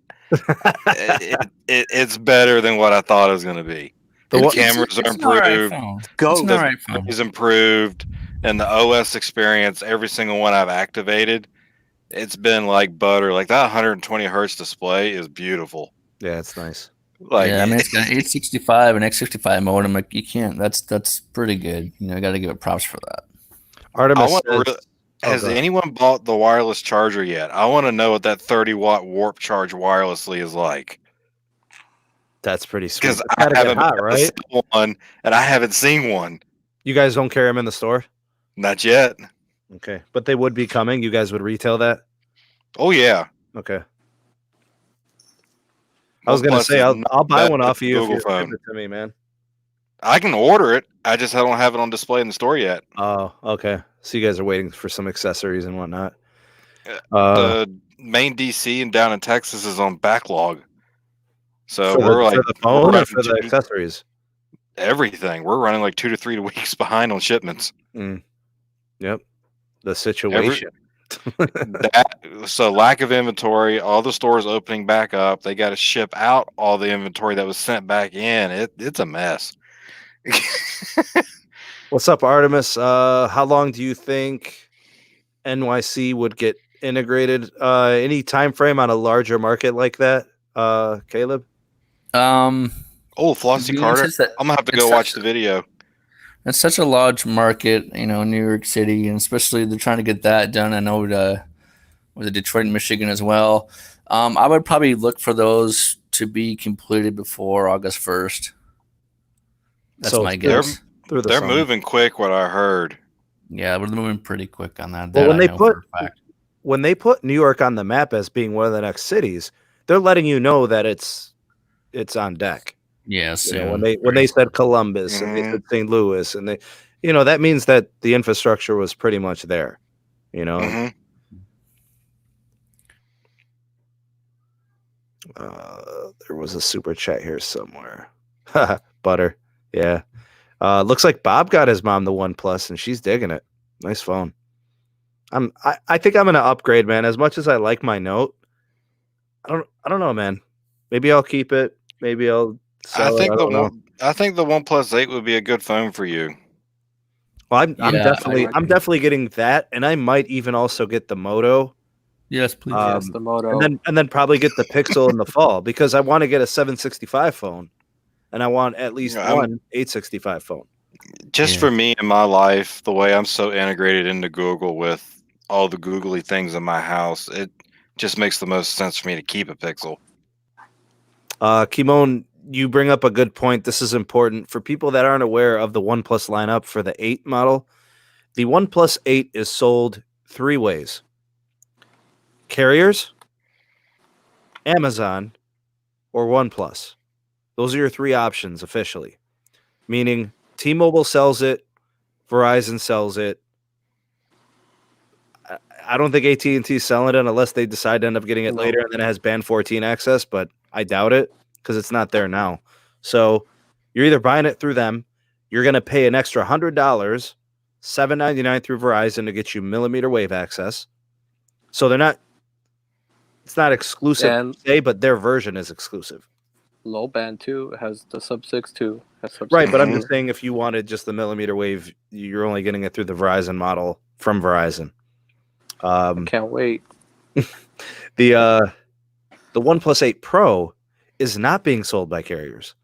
it's better than what I thought it was going to be. The cameras are improved. The phone is improved. And the OS experience, every single one I've activated, it's been like butter. Like that 120 hertz display is beautiful. Yeah, it's nice. Like, yeah, I mean, it's got 865 and X65 modem. Like, you can't. That's pretty good. I got to give it props for that. Artemis has anyone bought the wireless charger yet? I want to know what that 30-watt warp charge wirelessly is like. That's pretty sweet. Because I haven't right? one, and I haven't seen one. You guys don't carry them in the store? Not yet. Okay, but they would be coming. You guys would retail that? Oh yeah. Okay. I was gonna say I'll buy one off of you if you give it to me, man. I can order it. I don't have it on display in the store yet. Oh, okay. So you guys are waiting for some accessories and whatnot. The main DC and down in Texas is on backlog. So we're like for the phone or for the accessories? Everything. We're running like 2 to 3 weeks behind on shipments. Yep. The situation. So lack of inventory, all the stores opening back up. They got to ship out all the inventory that was sent back in. It's a mess. What's up, Artemis? How long do you think NYC would get integrated? Any time frame on a larger market like that, Caleb? Flossie Carter. I'm gonna have to go watch the video. It's such a large market, New York City, and especially they're trying to get that done. I know with Detroit and Michigan as well. I would probably look for those to be completed before August 1st. That's my guess. They're moving quick, what I heard. Yeah, we're moving pretty quick on that. Well, when they put New York on the map as being one of the next cities, they're letting you know that it's on deck. Yes. When they said Columbus and they said St. Louis and they, that means that the infrastructure was pretty much there. There was a super chat here somewhere. Butter. Yeah. Looks like Bob got his mom the OnePlus and she's digging it. Nice phone. I think I'm gonna upgrade, man. As much as I like my Note, I don't know, man. Maybe I'll keep it. Maybe I'll sell it. I think the OnePlus 8 would be a good phone for you. Well, I'm definitely getting that, and I might even also get the Moto Yes, please. Yes, the Moto. and then probably get the Pixel in the fall because I want to get a 765 phone, and I want at least one 865 phone. Just for me in my life, the way I'm so integrated into Google with all the googly things in my house, it just makes the most sense for me to keep a Pixel. Kimon, you bring up a good point. This is important for people that aren't aware of the OnePlus lineup for the 8 model. The OnePlus 8 is sold 3 ways: carriers, Amazon, or OnePlus. Those are your 3 options officially, meaning T-Mobile sells it, Verizon sells it. I don't think AT&T is selling it unless they decide to end up getting it later and then it has Band 14 access, but I doubt it because it's not there now. So you're either buying it through them, you're going to pay an extra $100, $7.99 through Verizon to get you millimeter wave access. So it's not exclusive per se, but their version is exclusive. Low band too has the sub 6 too. Right, but I'm just saying if you wanted just the millimeter wave, you're only getting it through the Verizon model from Verizon. Can't wait. The OnePlus 8 Pro is not being sold by carriers.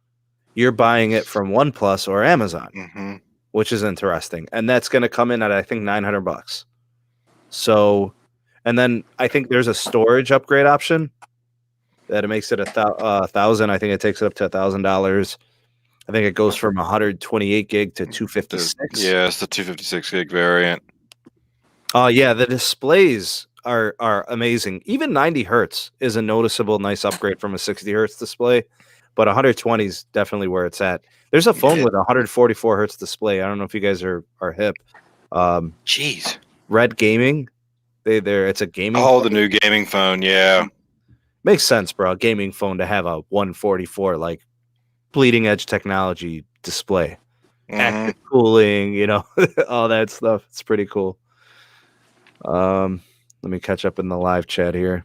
You're buying it from OnePlus or Amazon, which is interesting, and that's going to come in at I think $900. So, and then I think there's a storage upgrade option that it makes it $1,000. I think it takes it up to $1,000. I think it goes from 128 gig to 256. Yeah, it's the 256 gig variant. Yeah, the displays are amazing. Even 90 hertz is a noticeable nice upgrade from a 60 hertz display, but 120 is definitely where it's at. There's a phone with a 144 hertz display. I don't know if you guys are hip. Jeez. Red Gaming. It's a gaming phone. The new gaming phone, yeah. Makes sense, bro. A gaming phone to have a 144 like bleeding edge technology display. Active cooling, all that stuff. It's pretty cool. Let me catch up in the live chat here.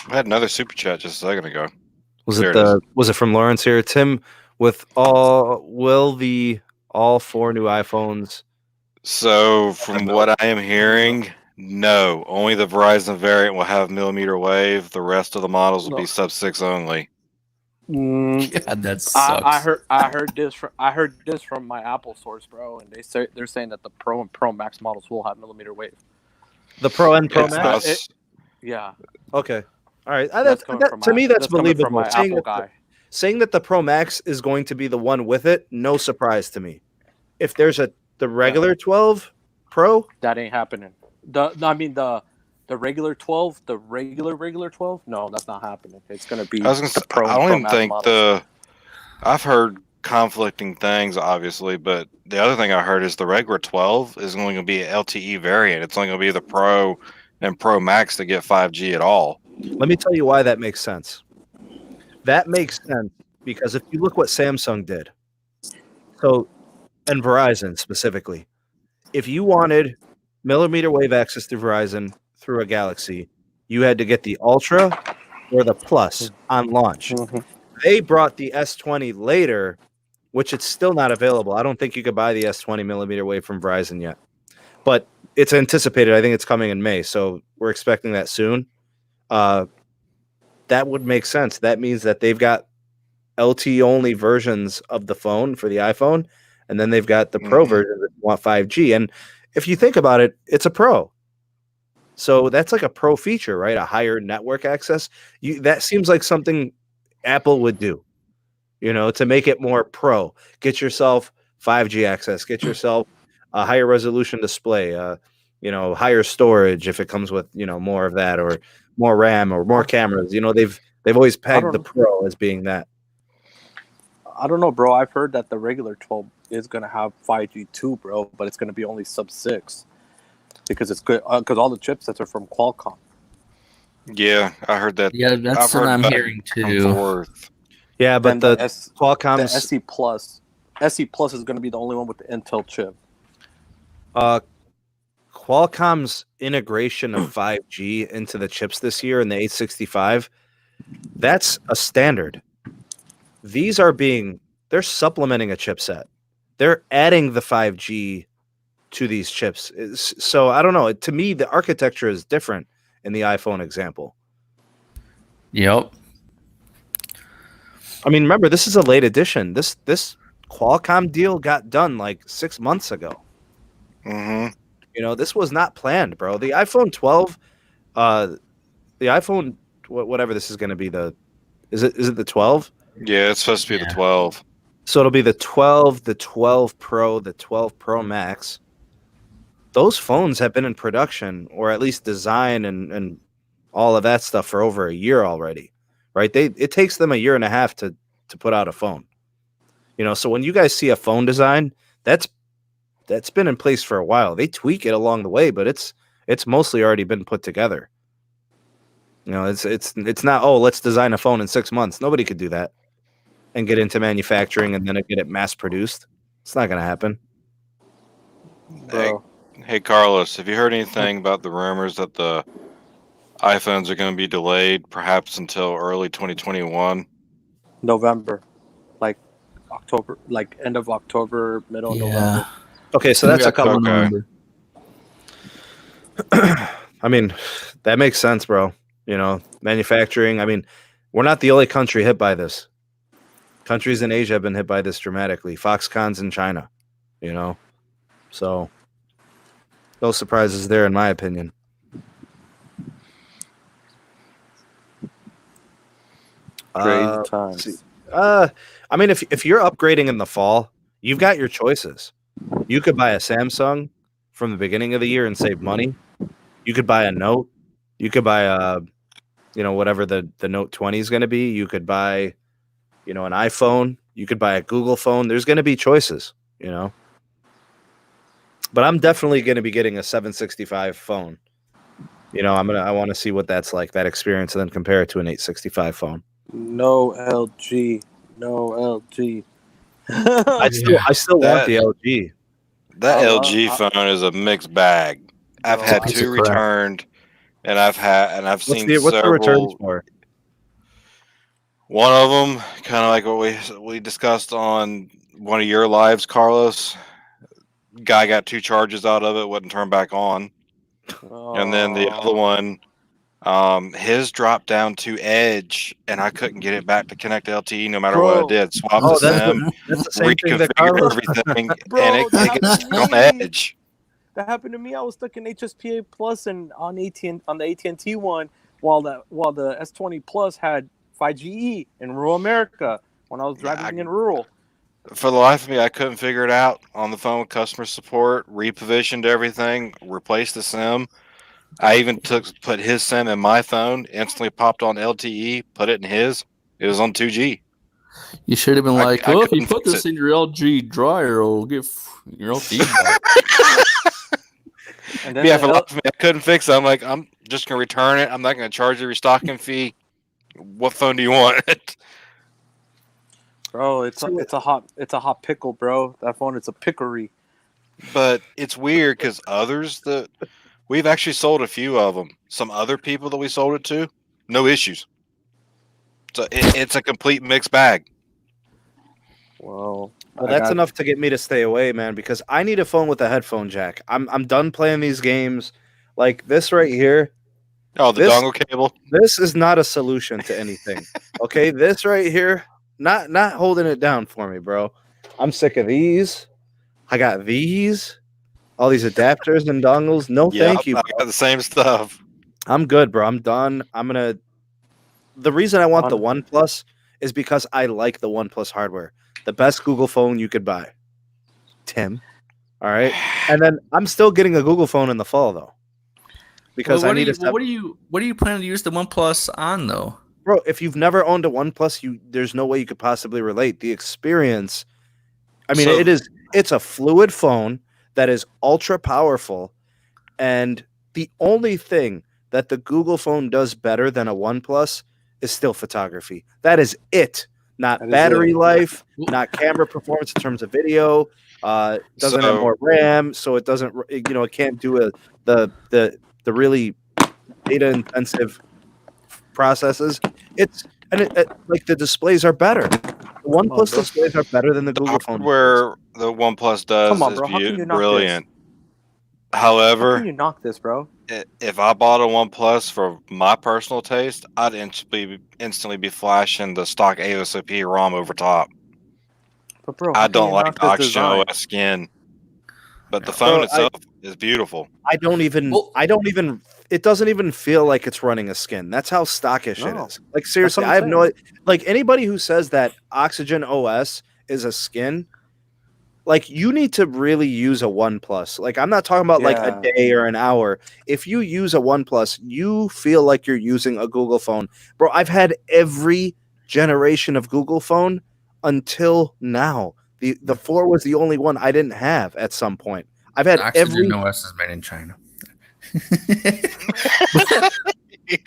I had another super chat just a second ago. Was it from Lawrence here? Tim, with all 4 new iPhones? So from what I am hearing, no. Only the Verizon variant will have millimeter wave. The rest of the models will be sub 6 only. God, that sucks. I heard this from my Apple source, bro, and they're saying that the Pro and Pro Max models will have millimeter wave. The Pro and Pro Max. Yeah. Okay. All right. To me, that's believable. Saying that the Pro Max is going to be the one with it, no surprise to me. If there's the regular 12 Pro, that ain't happening. The regular 12, the regular 12? No, that's not happening. It's going to be the Pro. I don't even think I've heard conflicting things, obviously, but the other thing I heard is the regular 12 is only going to be an LTE variant. It's only going to be the Pro and Pro Max to get 5G at all. Let me tell you why that makes sense. That makes sense because if you look what Samsung did, and Verizon specifically, if you wanted millimeter wave access through Verizon through a Galaxy, you had to get the Ultra or the Plus on launch. They brought the S20 later, which it's still not available. I don't think you could buy the S20 millimeter wave from Verizon yet, but it's anticipated. I think it's coming in May, so we're expecting that soon. That would make sense. That means that they've got LTE only versions of the phone for the iPhone, and then they've got the Pro version that want 5G. And if you think about it, it's a Pro. So that's like a Pro feature, right? A higher network access. That seems like something Apple would do, to make it more Pro. Get yourself 5G access. Get yourself a higher resolution display. Higher storage if it comes with more of that, or more RAM, or more cameras. They've always pegged the Pro as being that. I don't know, bro. I've heard that the regular 12 is going to have 5G too, bro, but it's going to be only sub 6 because it's good because all the chipsets are from Qualcomm. Yeah, I heard that. Yeah, that's what I'm hearing too. Yeah, but Qualcomm's the SE Plus is going to be the only one with the Intel chip. Qualcomm's integration of 5G into the chips this year in the 865, that's a standard. They're supplementing a chipset. They're adding the 5G to these chips. So I don't know. To me, the architecture is different in the iPhone example. Yep. I mean, remember, this is a late edition. This Qualcomm deal got done like 6 months ago. Mm-hmm. You know, this was not planned, bro. The iPhone 12, the iPhone, whatever this is going to be, is it the 12? Yeah, it's supposed to be the 12. So it'll be the 12, the 12 Pro, the 12 Pro Max. Those phones have been in production, or at least design and all of that stuff, for over a year already, right? It takes them a year and a half to put out a phone. You know, so when you guys see a phone design, that's been in place for a while. They tweak it along the way, but it's mostly already been put together. You know, it's not, oh, let's design a phone in 6 months. Nobody could do that and get into manufacturing and then get it mass produced. It's not going to happen. Bro. Hey, Carlos, have you heard anything about the rumors that the iPhones are going to be delayed perhaps until early 2021? November. Like October, like end of October, middle of November. Okay, so that's a couple. Okay. I mean, that makes sense, bro. You know, manufacturing. I mean, we're not the only country hit by this. Countries in Asia have been hit by this dramatically. Foxconn's in China, you know. So, no surprises there, in my opinion. Crazy times. I mean, if you're upgrading in the fall, you've got your choices. You could buy a Samsung from the beginning of the year and save money. You could buy a Note. You could buy a, whatever the Note 20 is going to be. You could buy, an iPhone. You could buy a Google phone. There's going to be choices, But I'm definitely going to be getting a 765 phone. I want to see what that's like, that experience, and then compare it to an 865 phone. No LG. I still want the LG. That LG phone is a mixed bag. I've had two returned, and I've seen what's the returns for? One of them, kind of like what we discussed on one of your lives, Carlos. Guy got 2 charges out of it, wouldn't turn back on. And then the other one, his dropped down to Edge, and I couldn't get it back to connect to LTE no matter what I did. Swap the SIM, that's the same thing that reconfigure everything, and it gets stuck on Edge. That happened to me. I was stuck in HSPA Plus and on the AT&T one, while the S20 Plus had 5GE in rural America when I was driving in rural. For the life of me, I couldn't figure it out on the phone with customer support. Repositioned everything, replaced the SIM. I even put his SIM in my phone, instantly popped on LTE, put it in his. It was on 2G. You should have been if you put this in your LG dryer, it'll get your LTE back. For the life of me, I couldn't fix it. I'm like, I'm just going to return it. I'm not going to charge the restocking fee. What phone do you want? Bro, it's a hot pickle, bro. That phone, it's a pickery. But it's weird because we've actually sold a few of them. Some other people that we sold it to, no issues. So it's a complete mixed bag. Well, that's enough to get me to stay away, man, because I need a phone with a headphone jack. I'm done playing these games. Like this right here. Oh, the dongle cable? This is not a solution to anything. Okay, this right here, not holding it down for me, bro. I'm sick of these. I got these. All these adapters and dongles. No, thank you, bro. I got the same stuff. I'm good, bro. I'm done. The reason I want the OnePlus is because I like the OnePlus hardware. The best Google phone you could buy. Tim. All right. And then I'm still getting a Google phone in the fall, though. Because what do you plan to use the OnePlus on, though? Bro, if you've never owned a OnePlus, there's no way you could possibly relate. The experience, I mean, it's a fluid phone that is ultra powerful, and the only thing that the Google phone does better than a OnePlus is still photography. That is it. Not battery life, not camera performance in terms of video. Doesn't have more RAM, so it doesn't. It can't do the really data intensive processes. Like the displays are better. The OnePlus displays are better than the Google phone. Where the OnePlus does Come on, bro. is brilliant. How However, can you knock this, bro? if I bought a OnePlus for my personal taste, I'd instantly be flashing the stock AOSP ROM over top. But bro, I how can don't you like knock the this Oxygen design? OS skin, but the Yeah. phone Bro, itself is beautiful. I don't even. It doesn't even feel like it's running a skin. That's how stockish it No. is. Like seriously, what I'm I have no. saying. Like anybody who says that Oxygen OS is a skin, like you need to really use a OnePlus. Like I'm not talking about like a Yeah. day or an hour. If you use a OnePlus, you feel like you're using a Google phone, bro. I've had every generation of Google phone until now. The 4 was the only one I didn't have at some point. I've had every. Oxygen OS is made in China.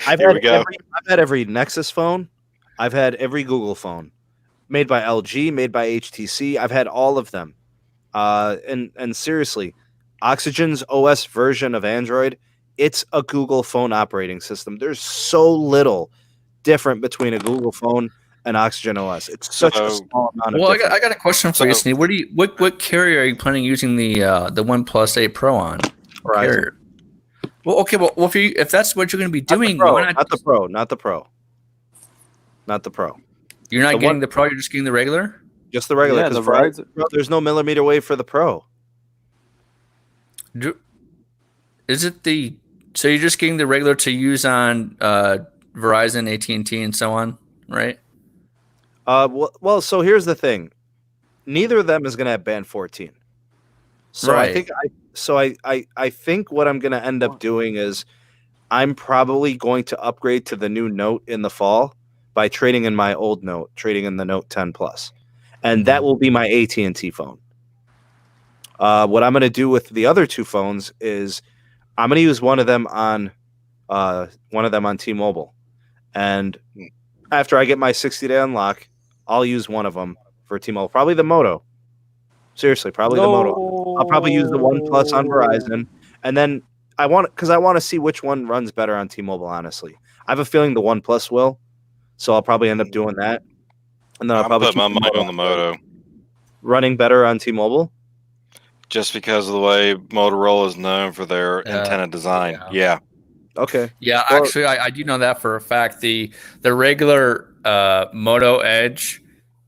I've Here we had go. I've had every Nexus phone. I've had every Google phone, made by LG, made by HTC. I've had all of them. And seriously, Oxygen's OS version of Android, it's a Google phone operating system. There's so little different between a Google phone and Oxygen OS. It's such a So- small amount of Well, difference. I got a question for you, So- Sneed. What carrier are you planning on using the OnePlus 8 Pro on? Verizon. Carrier. Well, okay. Well, if that's what you're going to be doing, Pro, why not? not the Pro, not the Pro, not the Pro. You're not the getting one- the Pro. You're just getting the regular. Just the regular. Yeah, 'cause the Verizon. Bro, there's no millimeter wave for the Pro. Is it the? So you're just getting the regular to use on Verizon, AT&T, and so on, right? Well, so here's the thing. Neither of them is going to have band 14. So Right. I think what I'm going to end up doing is I'm probably going to upgrade to the new Note in the fall by trading in my old Note, trading in the Note 10 Plus. And that will be my AT&T phone. What I'm going to do with the other two phones is I'm going to use one of them on T-Mobile. And after I get my 60-day unlock, I'll use one of them for T-Mobile. Probably the Moto. Seriously, probably the Moto. I'll probably use the OnePlus on Verizon. And then I want to see which one runs better on T-Mobile, honestly. I have a feeling the OnePlus will. So I'll probably end up doing that. And then I'll I'm probably putting my keep money on the Moto running better on T-Mobile. just because of the way Motorola is known for their Yeah. antenna design. Yeah. Yeah. Okay. Yeah, Well- actually, I do know that for a fact. The regular Moto Edge,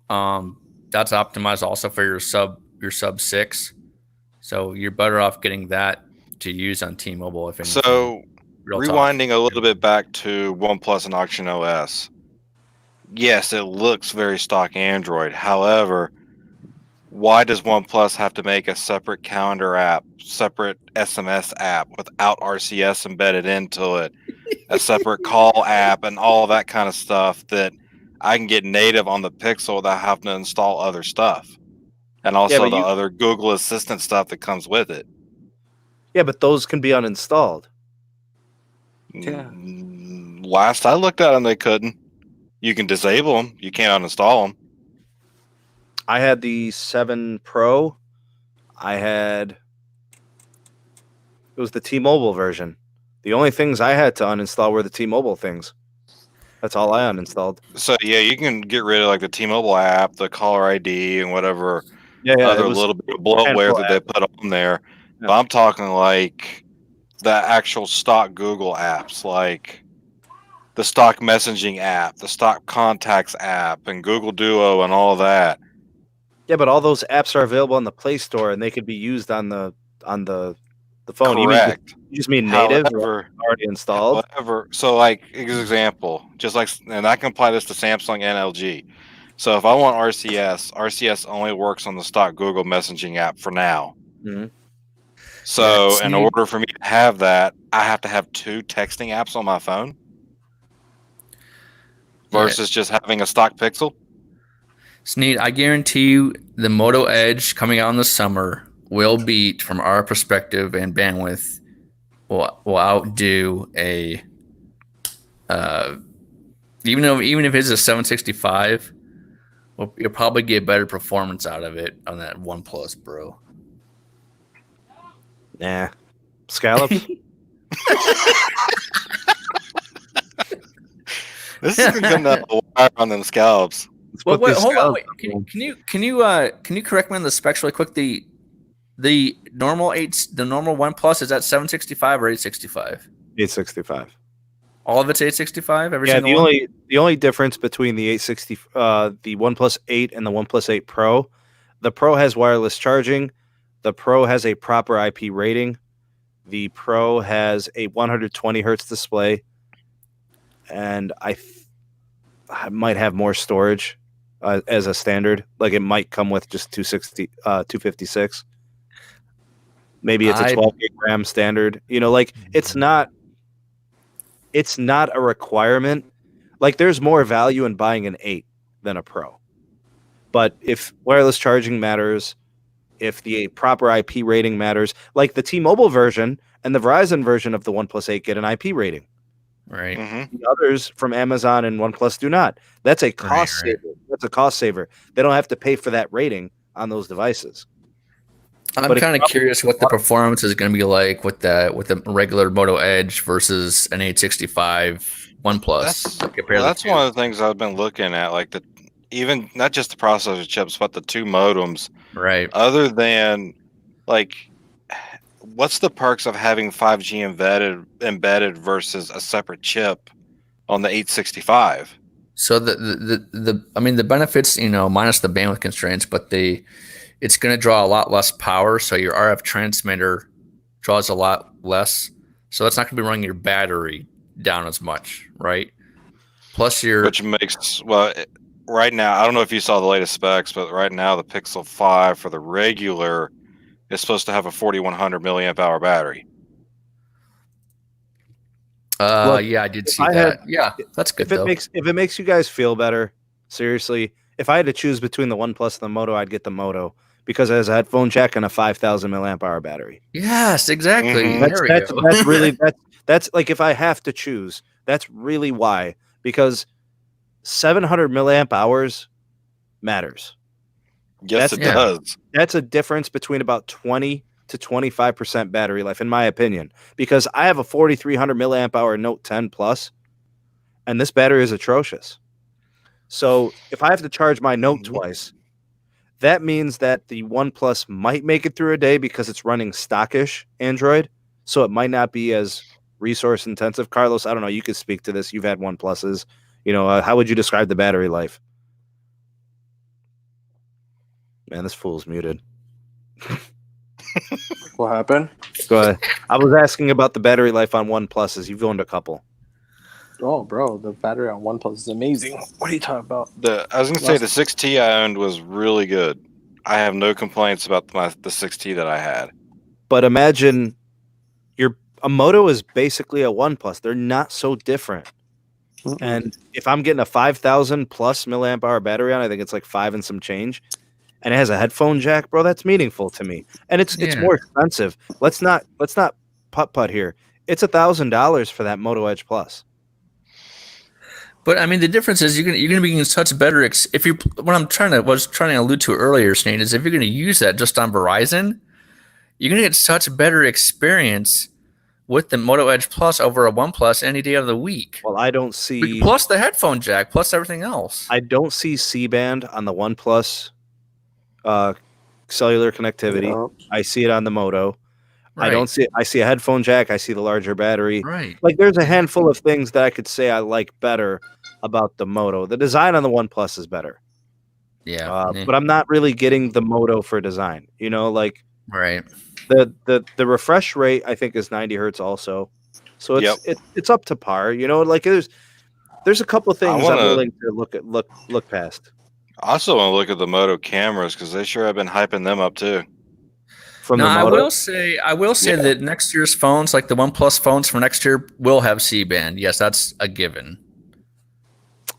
that's optimized also for your sub 6. So you're better off getting that to use on T-Mobile. If anything. So Real talk. rewinding a little bit back to OnePlus and Oxygen OS. Yes, it looks very stock Android. However, why does OnePlus have to make a separate calendar app, separate SMS app without RCS embedded into it, a separate call app, and all that kind of stuff that I can get native on the Pixel without having to install other stuff, and also but the you- other Google Assistant stuff that comes with it? Yeah, but those can be uninstalled. Yeah. Last I looked at them, they couldn't. You can disable them. You can't uninstall them. I had the 7 Pro. It was the T-Mobile version. The only things I had to uninstall were the T-Mobile things. That's all I uninstalled. So yeah, you can get rid of like the T-Mobile app, the caller ID, and whatever Yeah, other it was little bit of bloatware handful that they put on there. Yeah. But I'm talking like the actual stock Google apps, like the stock messaging app, the stock contacts app, and Google Duo, and all that. Yeah, but all those apps are available on the Play Store, and they could be used on the phone. Correct. You just mean native or However, already installed? so like example, just like, and I can apply this to Samsung and LG. So if I want RCS only works on the stock Google messaging app for now. Mhm. So Yeah, in see- order for me to have that, I have to have 2 texting apps on my phone versus just having a stock Pixel. Sneed, I guarantee you the Moto Edge coming out in the summer will beat, from our perspective and bandwidth, will outdo a even if it's a 765, you'll probably get better performance out of it on that OnePlus, bro. Nah. Scallops? This is going to wire on them scallops. Let's Well, put wait, these hold on. scallops Wait. on. Can you correct me on the specs really quick? The The normal OnePlus is at 765 or 865. 865. All of it's 865. Every Yeah, single one. the only difference between the 860, the OnePlus 8 and the OnePlus 8 Pro, the Pro has wireless charging. The Pro has a proper IP rating. The Pro has a 120 hertz display, and I might have more storage as a standard. Like it might come with just 256. Maybe it's a 12 gig RAM standard. You know, like it's not a requirement. Like there's more value in buying an 8 than a Pro. But if wireless charging matters, if the proper IP rating matters, like the T-Mobile version and the Verizon version of the OnePlus 8 get an IP rating. Right. Mm-hmm. The others from Amazon and OnePlus do not. That's a cost saver. That's a cost saver. They don't have to pay for that rating on those devices. I'm kind of curious what the performance is going to be like with the regular Moto Edge versus an 865 OnePlus. That's one of the things I've been looking at, like even not just the processor chips, but the two modems. Right. Other than like, what's the perks of having 5G embedded versus a separate chip on the 865? So the benefits, minus the bandwidth constraints, but it's going to draw a lot less power. So your RF transmitter draws a lot less. So that's not going to be running your battery down as much, right? Plus which makes, right now, I don't know if you saw the latest specs, but right now the Pixel 5 for the regular is supposed to have a 4100 milliamp hour battery. Yeah, I did see that. Yeah, that's good. If it makes you guys feel better, seriously, if I had to choose between the OnePlus and the Moto, I'd get the Moto because it has a headphone jack and a 5,000 milliamp hour battery. Yes, exactly. Mm-hmm. That's really that's like if I have to choose, that's really why, because 700 milliamp hours matters. Yes, it does. That's a difference between about 20 to 25% battery life, in my opinion, because I have a 4,300 milliamp hour Note 10 Plus, and this battery is atrocious. So if I have to charge my Note twice, that means that the OnePlus might make it through a day because it's running stockish Android, so it might not be as resource intensive. Carlos, I don't know. You could speak to this. You've had OnePluses. How would you describe the battery life? Man, this fool's muted. What happened? Go ahead. I was asking about the battery life on OnePluses. You've owned a couple. Oh, bro, the battery on OnePlus is amazing. What are you talking about? I was going to say the 6T I owned was really good. I have no complaints about the 6T that I had. But imagine a Moto is basically a OnePlus. They're not so different. Mm-mm. And if I'm getting a 5,000 plus milliamp hour battery on, I think it's like 5 and some change, and it has a headphone jack, bro, that's meaningful to me. And it's more expensive. Let's not putt here. It's $1,000 for that Moto Edge Plus. But I mean, the difference is you're gonna be getting such better. What I was trying to allude to earlier, Snake, is if you're gonna use that just on Verizon, you're gonna get such better experience with the Moto Edge Plus over a OnePlus any day of the week. Well, I don't see plus the headphone jack, plus everything else. I don't see C-band on the OnePlus cellular connectivity. No. I see it on the Moto. Right. I don't see it. I see a headphone jack. I see the larger battery. Right. Like there's a handful of things that I could say I like better about the Moto. The design on the OnePlus is better. Yeah. But I'm not really getting the Moto for design. Right. The refresh rate I think is 90 hertz also. So it's up to par. There's a couple of things I'm willing to look past. I also want to look at the Moto cameras because they sure have been hyping them up too. I will say that next year's phones, like the OnePlus phones for next year, will have C-band. Yes, that's a given.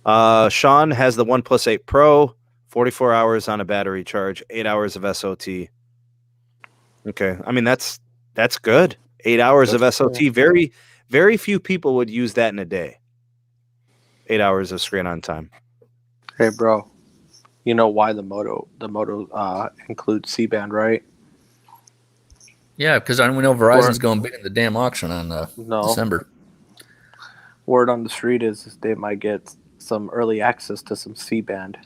Sean has the OnePlus 8 Pro, 44 hours on a battery charge, 8 hours of SOT. Okay, I mean that's good. 8 hours of SOT. Cool. Very, very few people would use that in a day. 8 hours of screen on time. Hey, bro. You know why the Moto includes C-band, right? Yeah, because we know Verizon's going big in the damn auction on December. Word on the street is they might get some early access to some C-band.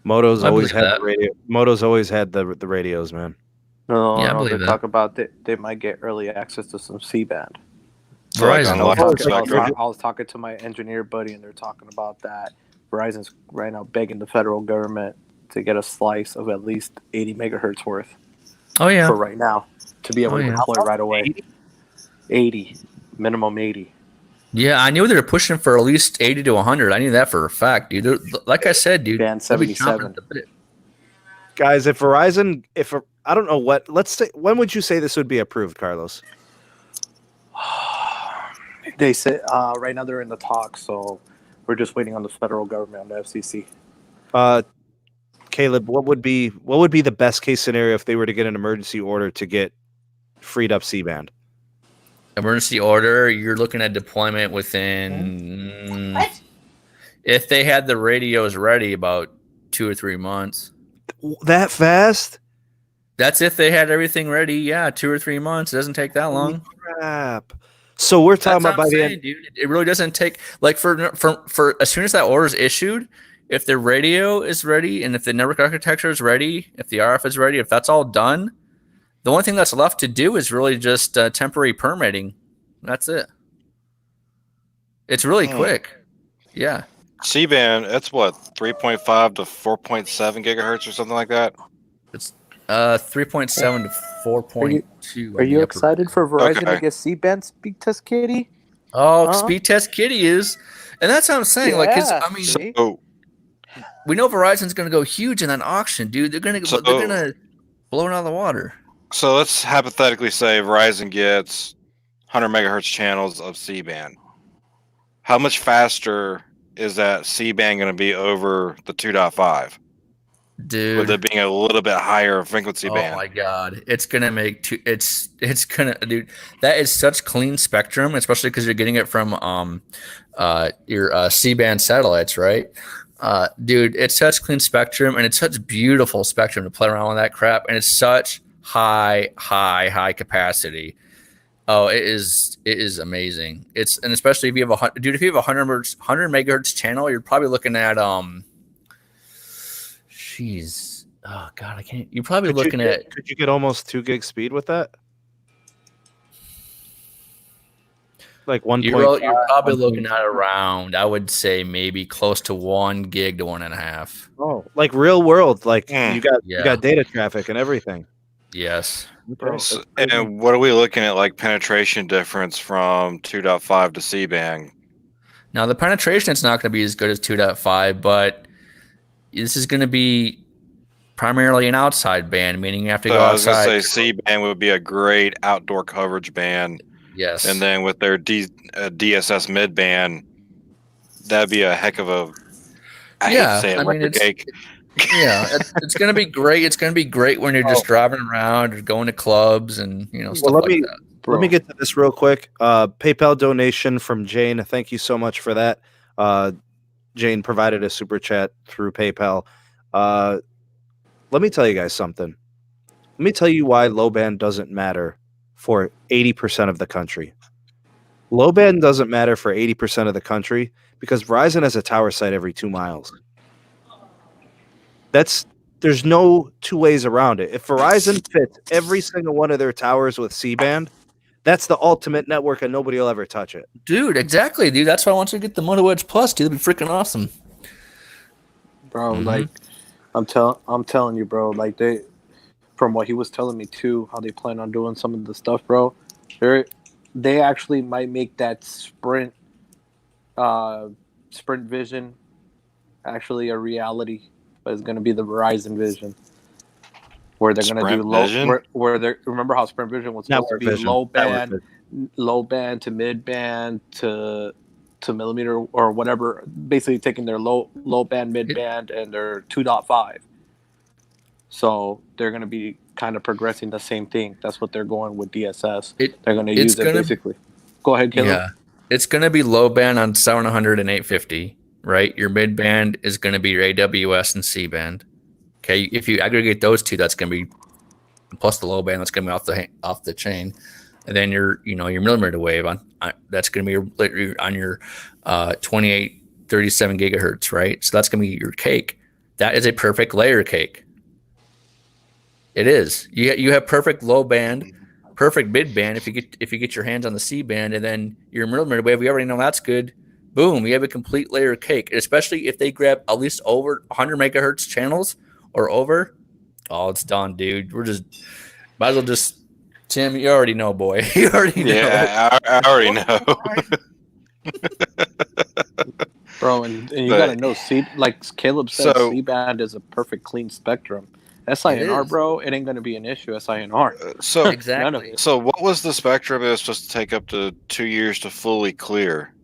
Moto's always had the radio. Moto's always had the radios, man. No, Yeah, I no, believe they're that. talking about they might get early access to some C-band. So like Verizon. unlocked I spectrum. was talking to my engineer buddy, and they're talking about that. Verizon's right now begging the federal government to get a slice of at least 80 megahertz worth Oh yeah. for right now to be able to yeah. deploy right away. 80, minimum 80. Yeah, I knew they were pushing for at least 80 to 100. I knew that for a fact, dude. Like I said, dude. Band they'll be 77. chomping at the bit. Guys, if Verizon, I don't know what, let's say, when would you say this would be approved, Carlos? They said right now they're in the talks, so we're just waiting on the federal government, on the FCC. Caleb, what would be the best case scenario if they were to get an emergency order to get freed up C-band? Emergency order, you're looking at deployment within if they had the radios ready about 2 or 3 months. That fast? That's if they had everything ready. Yeah, 2 or 3 months. It doesn't take that long. Crap. So we're talking That's about what by I'm the end. saying, dude. It really doesn't take like for as soon as that order is issued, if the radio is ready and if the network architecture is ready, if the RF is ready, if that's all done, the only thing that's left to do is really just temporary permitting. That's it. It's really quick. Yeah. C-band, that's what, 3.5 to 4.7 gigahertz or something like that? It's 3.7 to 4.2. Are you excited for Verizon Okay. to get C-band speed test, Kitty? Oh, speed test kitty is. And that's what I'm saying. Like, 'cause, Yeah. I mean, So, we know Verizon's going to go huge in that auction, dude. They're going So- to blow it out of the water. so let's hypothetically say Verizon gets 100 megahertz channels of C-band. How much faster is that C-band going to be over the 2.5? Dude. With it being a little bit higher frequency Oh band. my god, it's gonna make it's gonna, dude. That is such clean spectrum, especially because you're getting it from your C-band satellites, right? Dude, it's such clean spectrum and it's such beautiful spectrum to play around with that crap, and it's such high capacity. Oh, it is amazing. And especially if you have if you have a 100 megahertz channel, you're probably looking at Jeez. Oh God, I can't. You're probably looking at. Could you get almost 2 gig speed with that? Like 1. You're probably looking at around, I would say maybe close to 1 gig to 1.5. Oh, like real world. Like you Yeah. got data traffic and everything. Yes. Okay. So- and what are we looking at, like penetration difference from 2.5 to C-band? Now the penetration is not going to be as good as 2.5, but this is going to be primarily an outside band, meaning you have to So go I was going outside. to say C-band would be a great outdoor coverage band. Yes. And then with their DSS mid band, that'd be a heck of a, I hate to say it, electric cake. Yeah, it's going to be great. It's going to be great when you're just driving around or going to clubs and stuff let like me- that. Let me get to this real quick. PayPal donation from Jane. Thank you so much for that. Jane provided a super chat through PayPal. Let me tell you guys something. Let me tell you why low band doesn't matter for 80% of the country. Low band doesn't matter for 80% of the country because Verizon has a tower site every 2 miles. There's no two ways around it. If Verizon fits every single one of their towers with C-band, that's the ultimate network and nobody will ever touch it. Dude, exactly, dude. That's why I want you to get the Moto Edge Plus, dude. It'd be freaking awesome. Bro, like I'm telling you, bro, like from what he was telling me too, how they plan on doing some of the stuff, bro. They actually might make that Sprint vision actually a reality, but it's gonna be the Verizon vision. Where they're gonna do low Vision? where they remember how Sprint Vision was supposed Network to be vision. low band to mid band to millimeter or whatever, basically taking their low band, mid band, and their 2.5. So they're going to be kind of progressing the same thing. That's what they're going with DSS. They're going to use it basically. Go ahead, Caleb. Yeah, it's going to be low band on 700 and 850, right? Your mid band is going to be your AWS and C band. Okay, if you aggregate those two, that's going to be plus the low band that's going to be off the chain. And then your millimeter wave on that's going to be on your 28, 37 gigahertz, right? So that's going to be your cake. That is a perfect layer cake. It is. You have perfect low band, perfect mid band if you get your hands on the C band, and then your millimeter wave. We already know that's good. Boom, you have a complete layer of cake. Especially if they grab at least over 100 megahertz channels or over. Oh, it's done, dude. We're just might as well just Tim. You already know, boy. You already know. Yeah, I already know. Bro, and you gotta know, like Caleb said, So- C-band is a perfect clean spectrum. SINR, is. bro, it ain't gonna be an issue. SINR. So, None of Exactly. it. so what was the spectrum that was supposed to take up to 2 years to fully clear?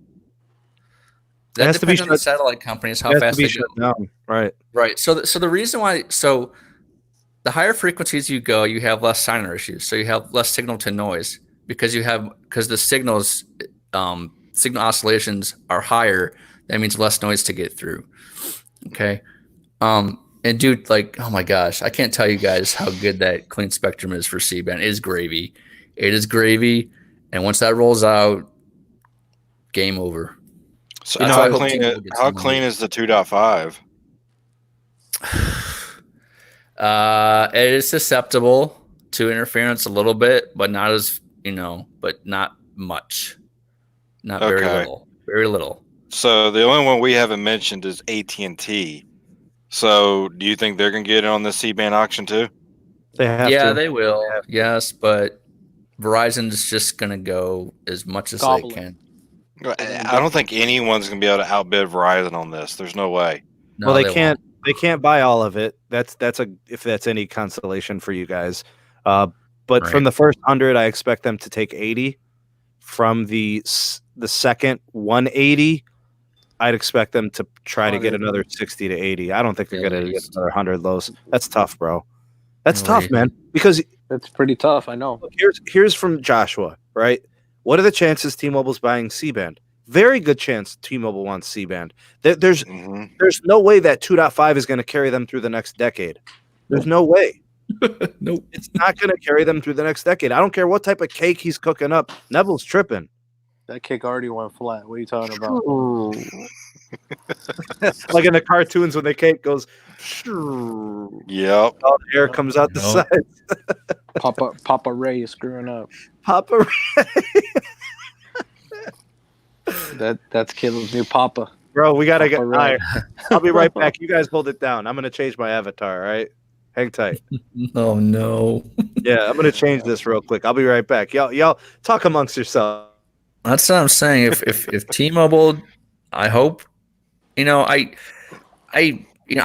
That has to be depends on the shut- satellite companies how It has fast to be they go. shut down. Right. Right. So the reason why the higher frequencies you go, you have less signer issues. So you have less signal to noise because the signals signal oscillations are higher. That means less noise to get through. Okay. And dude, like, oh my gosh, I can't tell you guys how good that clean spectrum is for C-band. It is gravy. It is gravy. And once that rolls out, game over. So That's why I how hope clean? T-Mobile gets How some clean money. is the 2.5? It is susceptible to interference a little bit, but not as but not much. Not very Okay. little. Very little. So the only one we haven't mentioned is AT&T. So do you think they're gonna get in on this C-band auction too? They have Yeah, to. they will. Yes, but Verizon's just gonna go as much as Gobble they it. can. I don't think anyone's gonna be able to outbid Verizon on this. There's no way. No, Well, they won't. can't. They can't buy all of it. That's if that's any consolation for you guys. But Right. from the first 100, I expect them to take 80. From the second 180, I'd expect them to try to get 100. another 60 to 80. I don't think they're At going to get least. another 100 lows. That's tough, bro. That's At tough, least. man. Because It's pretty tough, I know. here's from Joshua, right? What are the chances T-Mobile's buying C-band? Very good chance T-Mobile wants C-band. There's Mhm. no way that 2.5 is going to carry them through the next decade. There's no way. Nope. It's not going to carry them through the next decade. I don't care what type of cake he's cooking up. Neville's tripping. That kick already went flat. What are you talking about? Like in the cartoons when the cake goes, Yep. all the air comes out the No. side. Papa Ray is screwing up. Papa. That's Caleb's new Papa. Bro, we got to get Papa Ray. higher. I'll be right back. You guys hold it down. I'm going to change my avatar, all right? Hang tight. Oh no. Yeah, I'm going to change this real quick. I'll be right back. Y'all talk amongst yourselves. That's what I'm saying. If T-Mobile, I hope, I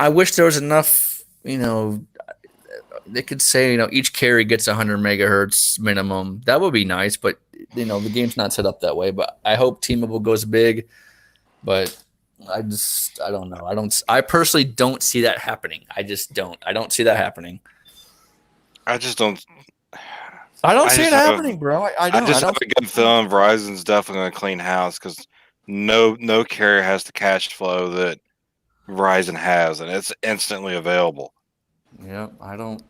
wish there was enough, they could say, each carry gets 100 megahertz minimum. That would be nice, but the game's not set up that way. But I hope T-Mobile goes big, but I don't know. I personally don't see that happening. I just don't. I don't see that happening. I just don't. I don't I see it just have a- happening, bro. I I don't. just have a good feeling Verizon's definitely gonna clean house because no carrier has the cash flow that Verizon has, and it's instantly available. Yeah, I don't.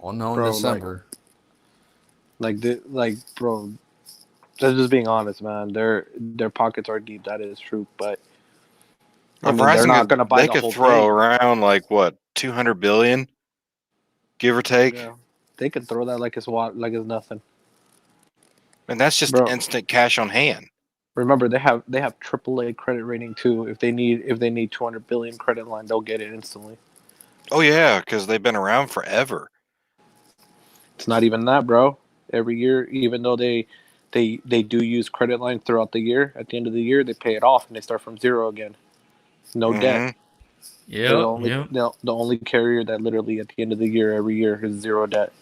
Well, no, Bro, in December. Bro, just being honest, man. Their pockets are deep. That is true, but I mean, they're not going to buy They the could whole throw thing. around like what 200 billion, give or take, Yeah. They could throw that like it's nothing. and that's just Bro. instant cash on hand. Remember, they have AAA credit rating too. If they need 200 billion credit line, they'll get it instantly. Oh yeah, because they've been around forever. It's not even that, bro. Every year, even though they do use credit line throughout the year, at the end of the year they pay it off and they start from zero again. No debt. Yeah, They're the only carrier that literally at the end of the year every year has zero debt.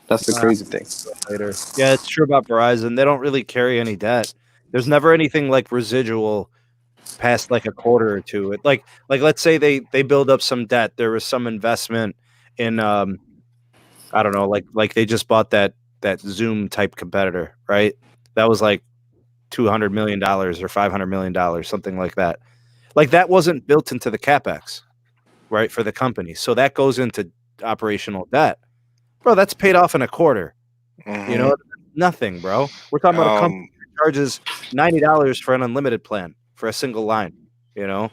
That's the crazy thing. Later. Yeah, it's true about Verizon. They don't really carry any debt. There's never anything like residual past like a quarter or two. It like let's say they build up some debt. There was some investment in I don't know, like they just bought that Zoom type competitor, right? That was like $200 million or $500 million, something like that. Like that wasn't built into the capex, right, for the company. So that goes into operational debt. Bro, that's paid off in a quarter. Mhm. You know, nothing, bro. We're talking about a company that charges $90 for an unlimited plan for a single line. You know,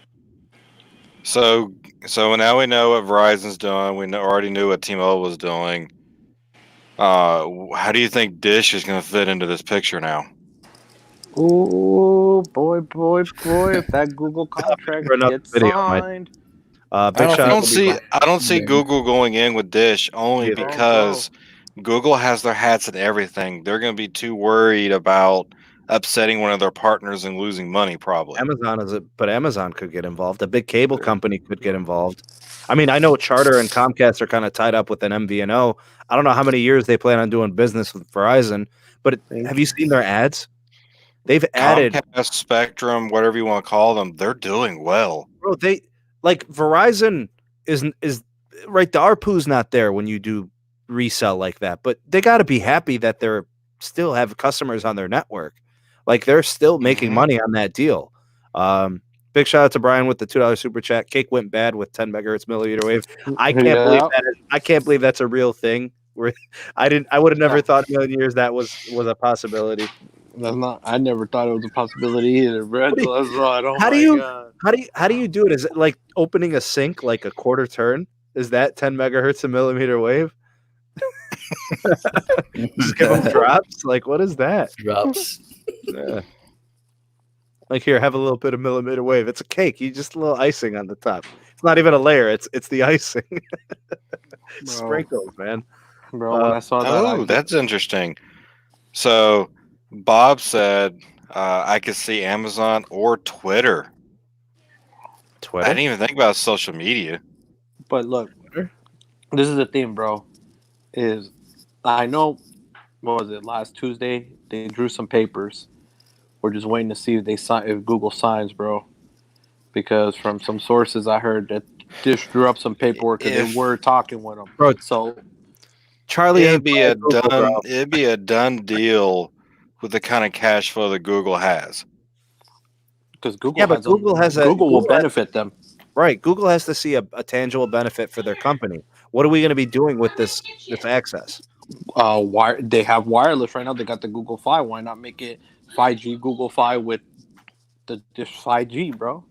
So now we know what Verizon's doing. We already knew what T-Mobile was doing. How do you think Dish is going to fit into this picture now? Oh boy! If that Google contract For another gets video, signed, Big don't shout I out don't to see. I don't see Google going in with Dish only Yeah. because Google has their hats in everything. They're going to be too worried about upsetting one of their partners and losing money, probably. but Amazon could get involved. A big cable company could get involved. I mean, I know Charter and Comcast are kind of tied up with an MVNO. I don't know how many years they plan on doing business with Verizon, but have you seen their ads? They've added Comcast, Spectrum, whatever you want to call them. They're doing well. bro. They like Verizon is right. The ARPU's not there when you do resell like that, but they got to be happy that they're still have customers on their network. Like they're still making money on that deal. Big shout out to Brian with the $2 super chat. Cake went bad with 10 megahertz millimeter wave. I can't believe that's a real thing. I would have never thought in a million years that was a possibility. that's not. I never thought it was a possibility either, bro. How do you do it? Is it like opening a sink like a quarter turn? Is that 10 megahertz a millimeter wave? Just give them drops? Like what is that? Drops. Yeah. Like here, have a little bit of millimeter wave. It's a cake. You just a little icing on the top. It's not even a layer. It's the icing. Sprinkles, man. Bro, when I saw that, That's interesting. So Bob said I could see Amazon or Twitter. I didn't even think about social media. But look, this is the thing, bro. Is I know, what was it, last Tuesday? They drew some papers. We're just waiting to see if Google signs, bro. Because from some sources, I heard that Dish drew up some paperwork and they were talking with them. Bro, so Charlie, it'd be a done deal with the kind of cash flow that Google has. Because Google will benefit them. Right. Google has to see a tangible benefit for their company. What are we going to be doing with this access? They have wireless right now. They got the Google Fi. Why not make it 5G Google Fi with the Dish 5G, bro?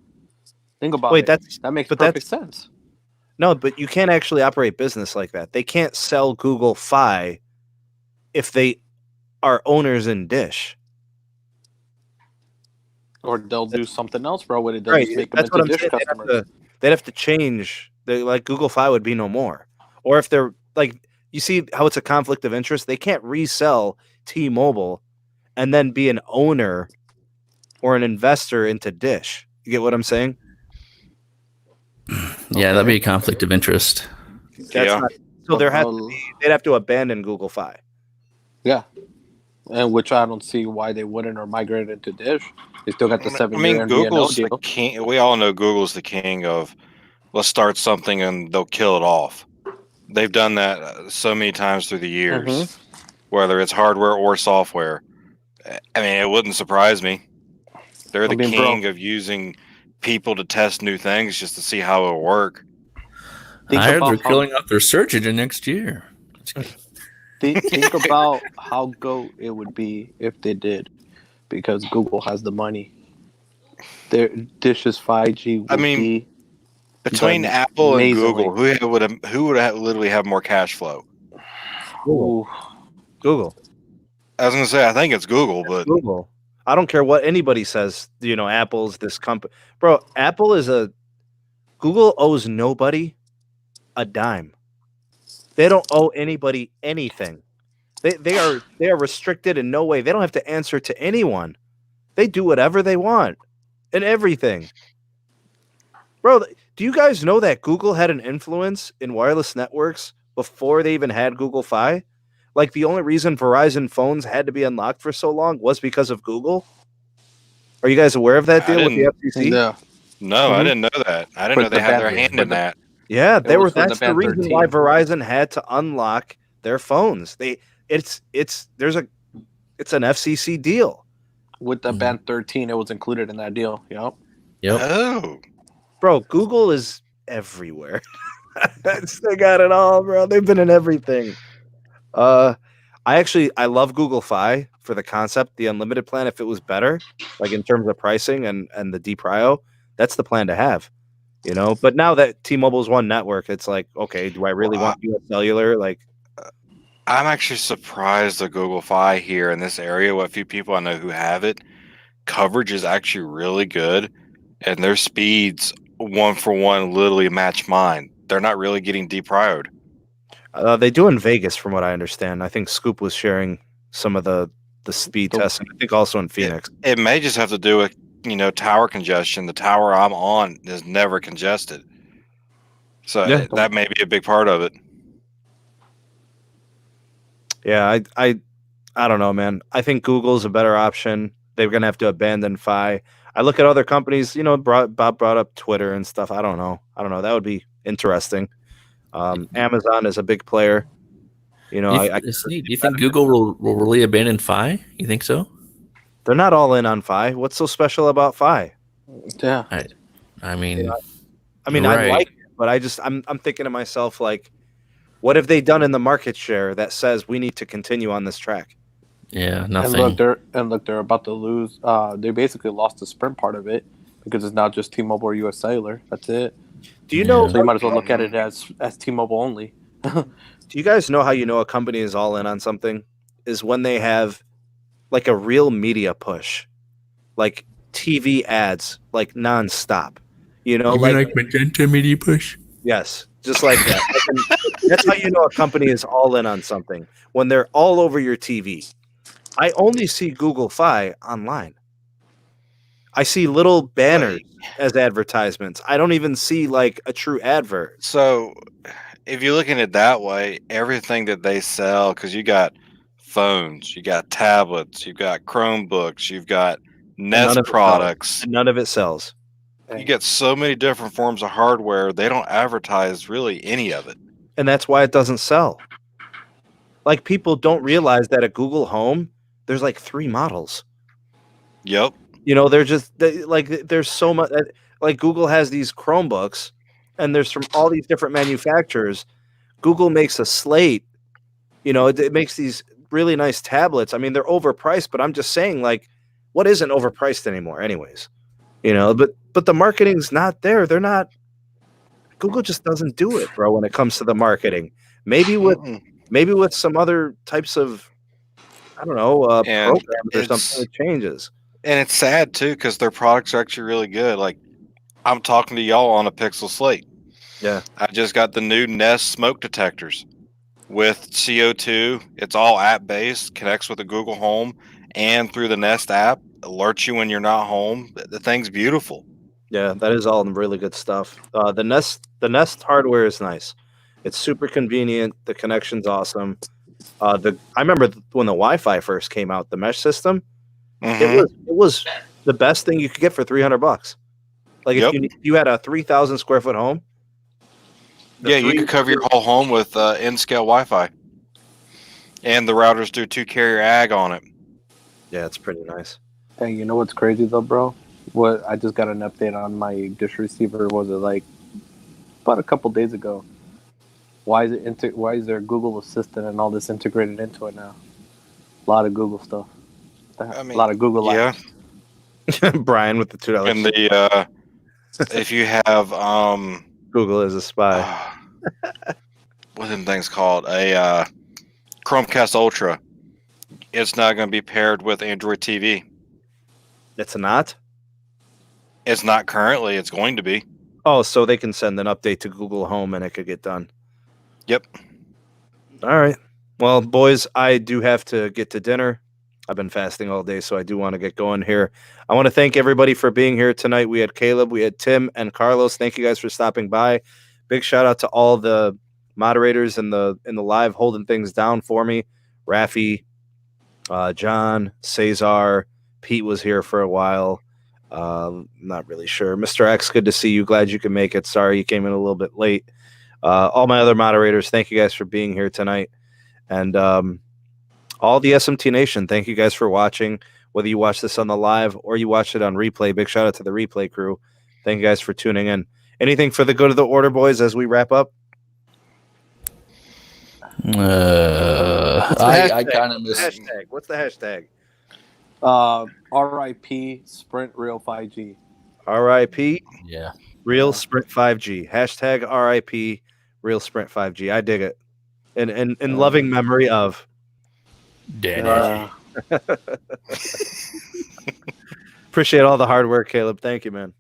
Think about it. That makes perfect sense. No, but you can't actually operate business like that. They can't sell Google Fi if they are owners in Dish. Or they'll do something else, bro. With it, they'll right. just make them into Dish customers. They'd have to change. Like Google Fi would be no more. Or if they're like, you see how it's a conflict of interest. They can't resell T-Mobile and then be an owner or an investor into Dish. You get what I'm saying? Yeah, that'd be a conflict of interest. So they'd have to abandon Google Fi. Yeah. And which I don't see why they wouldn't or migrate into Dish. They still got the 7-year Google's deal. the king. We all know Google's the king of let's start something and they'll kill it off. They've done that so many times through the years, whether it's hardware or software. I mean, it wouldn't surprise me. They're the king of using people to test new things just to see how it'll work. I heard they're killing off their search engine next year. Think about how GOAT it would be if they did, because Google has the money. Their Dish's 5G would be between Apple and Google, who would literally have more cash flow? Google. I was going to say, I think it's Google, but Google. I don't care what anybody says. You know, Apple's this company, bro. Apple is Google owes nobody a dime. They don't owe anybody anything. They are restricted in no way. They don't have to answer to anyone. They do whatever they want and everything. Bro, do you guys know that Google had an influence in wireless networks before they even had Google Fi? Like the only reason Verizon phones had to be unlocked for so long was because of Google. Are you guys aware of that deal with the FCC? No, I didn't know that. I didn't know they had their hand in that. Yeah, that's the reason why Verizon had to unlock their phones. It's an FCC deal. With the Band 13, it was included in that deal. Yep. Oh. Bro, Google is everywhere. They got it all, bro. They've been in everything. I love Google Fi for the concept, the unlimited plan. If it was better, like in terms of pricing and the DPRIO, that's the plan to have. You know, but now that T-Mobile's one network, it's like, okay, do I really want US Cellular? Like, I'm actually surprised the Google Fi here in this area. What few people I know who have it, coverage is actually really good, and their speeds 1-for-1 literally match mine. They're not really getting deprioed. they do in Vegas, from what I understand. I think Scoop was sharing some of the speed tests, and I think also in Phoenix. It may just have to do with tower congestion. The tower I'm on is never congested, so Yeah. that may be a big part of it. Yeah, I don't know, man. I think Google's a better option. They're gonna have to abandon Fi. I look at other companies. Bob brought up Twitter and stuff. I don't know. That would be interesting. Amazon is a big player. Do you think Google will really abandon Fi? You think so? They're not all in on Fi. What's so special about Fi? Yeah. I mean, I right. like it, but I'm thinking to myself, like, what have they done in the market share that says we need to continue on this track? Yeah, nothing. And look, they're about to lose. They basically lost the Sprint part of it because it's now just T-Mobile or US Cellular. That's it. Do you know? So you might as well look at it as T-Mobile only. Do you guys know how you know a company is all in on something? Is when they have like a real media push, like TV ads, like nonstop. Like Magenta media push. Yes, just like that. That's how you know a company is all in on something, when they're all over your TV. I only see Google Fi online. I see little banners as advertisements. I don't even see like a true advert. So if you're looking at it that way, everything that they sell, because you got phones, you got tablets, you've got Chromebooks, you've got Nest products. None of it sells. You get so many different forms of hardware, they don't advertise really any of it. And that's why it doesn't sell. Like, people don't realize that at Google Home, there's like 3 models. Yep. There's so much. Like, Google has these Chromebooks, and there's from all these different manufacturers. Google makes a slate. It makes these really nice tablets. I mean, they're overpriced, but I'm just saying, like, what isn't overpriced anymore, anyways? But the marketing's not there. They're not. Google just doesn't do it, bro. When it comes to the marketing, maybe with some other types of, I don't know, programs or something, it changes. And it's sad too, because their products are actually really good. Like, I'm talking to y'all on a Pixel Slate. Yeah, I just got the new Nest smoke detectors with CO2. It's all app based, connects with the Google Home and through the Nest app, alerts you when you're not home. The thing's beautiful. Yeah, that is all really good stuff. The Nest hardware is nice. It's super convenient. The connection's awesome. I remember when the Wi-Fi first came out, the mesh system. It was the best thing you could get for $300. Like, if you had a 3,000 square foot home. You could cover your whole home with in-scale Wi-Fi, and the routers do 2 carrier ag on it. Yeah, it's pretty nice. Hey, you know what's crazy though, bro? What I just got an update on my dish receiver. Was it like about a couple days ago? Why is there Google Assistant and all this integrated into it now? A lot of Google stuff. A lot of Google apps. Brian with the $2. And the if you have Google is a spy. What are them things called? A Chromecast Ultra. It's not going to be paired with Android TV. It's not? It's not currently. It's going to be. Oh, so they can send an update to Google Home and it could get done. Yep. All right. Well, boys, I do have to get to dinner. I've been fasting all day, so I do want to get going here. I want to thank everybody for being here tonight. We had Caleb, we had Tim, and Carlos. Thank you guys for stopping by. Big shout out to all the moderators in the live holding things down for me. Rafi, John, Cesar, Pete was here for a while. Not really sure. Mr. X, good to see you. Glad you can make it. Sorry you came in a little bit late. All my other moderators, thank you guys for being here tonight. And all the SMT Nation, thank you guys for watching. Whether you watch this on the live or you watch it on replay, big shout out to the replay crew. Thank you guys for tuning in. Anything for the good of the order, boys, as we wrap up? I kind of missed. Hashtag. What's the hashtag? RIP Sprint Real 5G. RIP. Yeah. Real Sprint 5G. Hashtag RIP Real Sprint 5G. I dig it. And in loving memory of Danny. Appreciate all the hard work, Caleb. Thank you, man.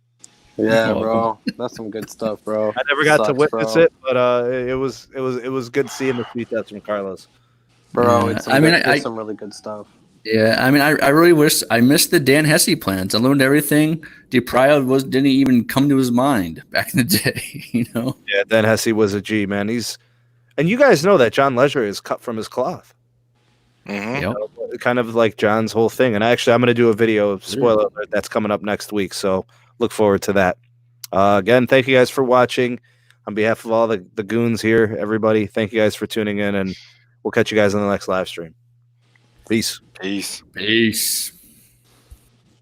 Yeah, bro. That's some good stuff, bro. I never got to Sucks, witness bro. it, but it was good seeing the tweet that's from Carlos. Bro, Yeah. it's some really good stuff. Yeah, I mean, I really wish I missed the Dan Hesse plans. I learned everything. DePrio didn't even come to his mind back in the day, you know. Yeah, Dan Hesse was a G, man. And you guys know that John Leisure is cut from his cloth. Mhm. Yep. Kind of like John's whole thing. And actually, I'm going to do a video, spoiler alert, that's coming up next week. So look forward to that. Again, thank you guys for watching. On behalf of all the goons here, everybody, thank you guys for tuning in, and we'll catch you guys on the next live stream. Peace. Peace. Peace.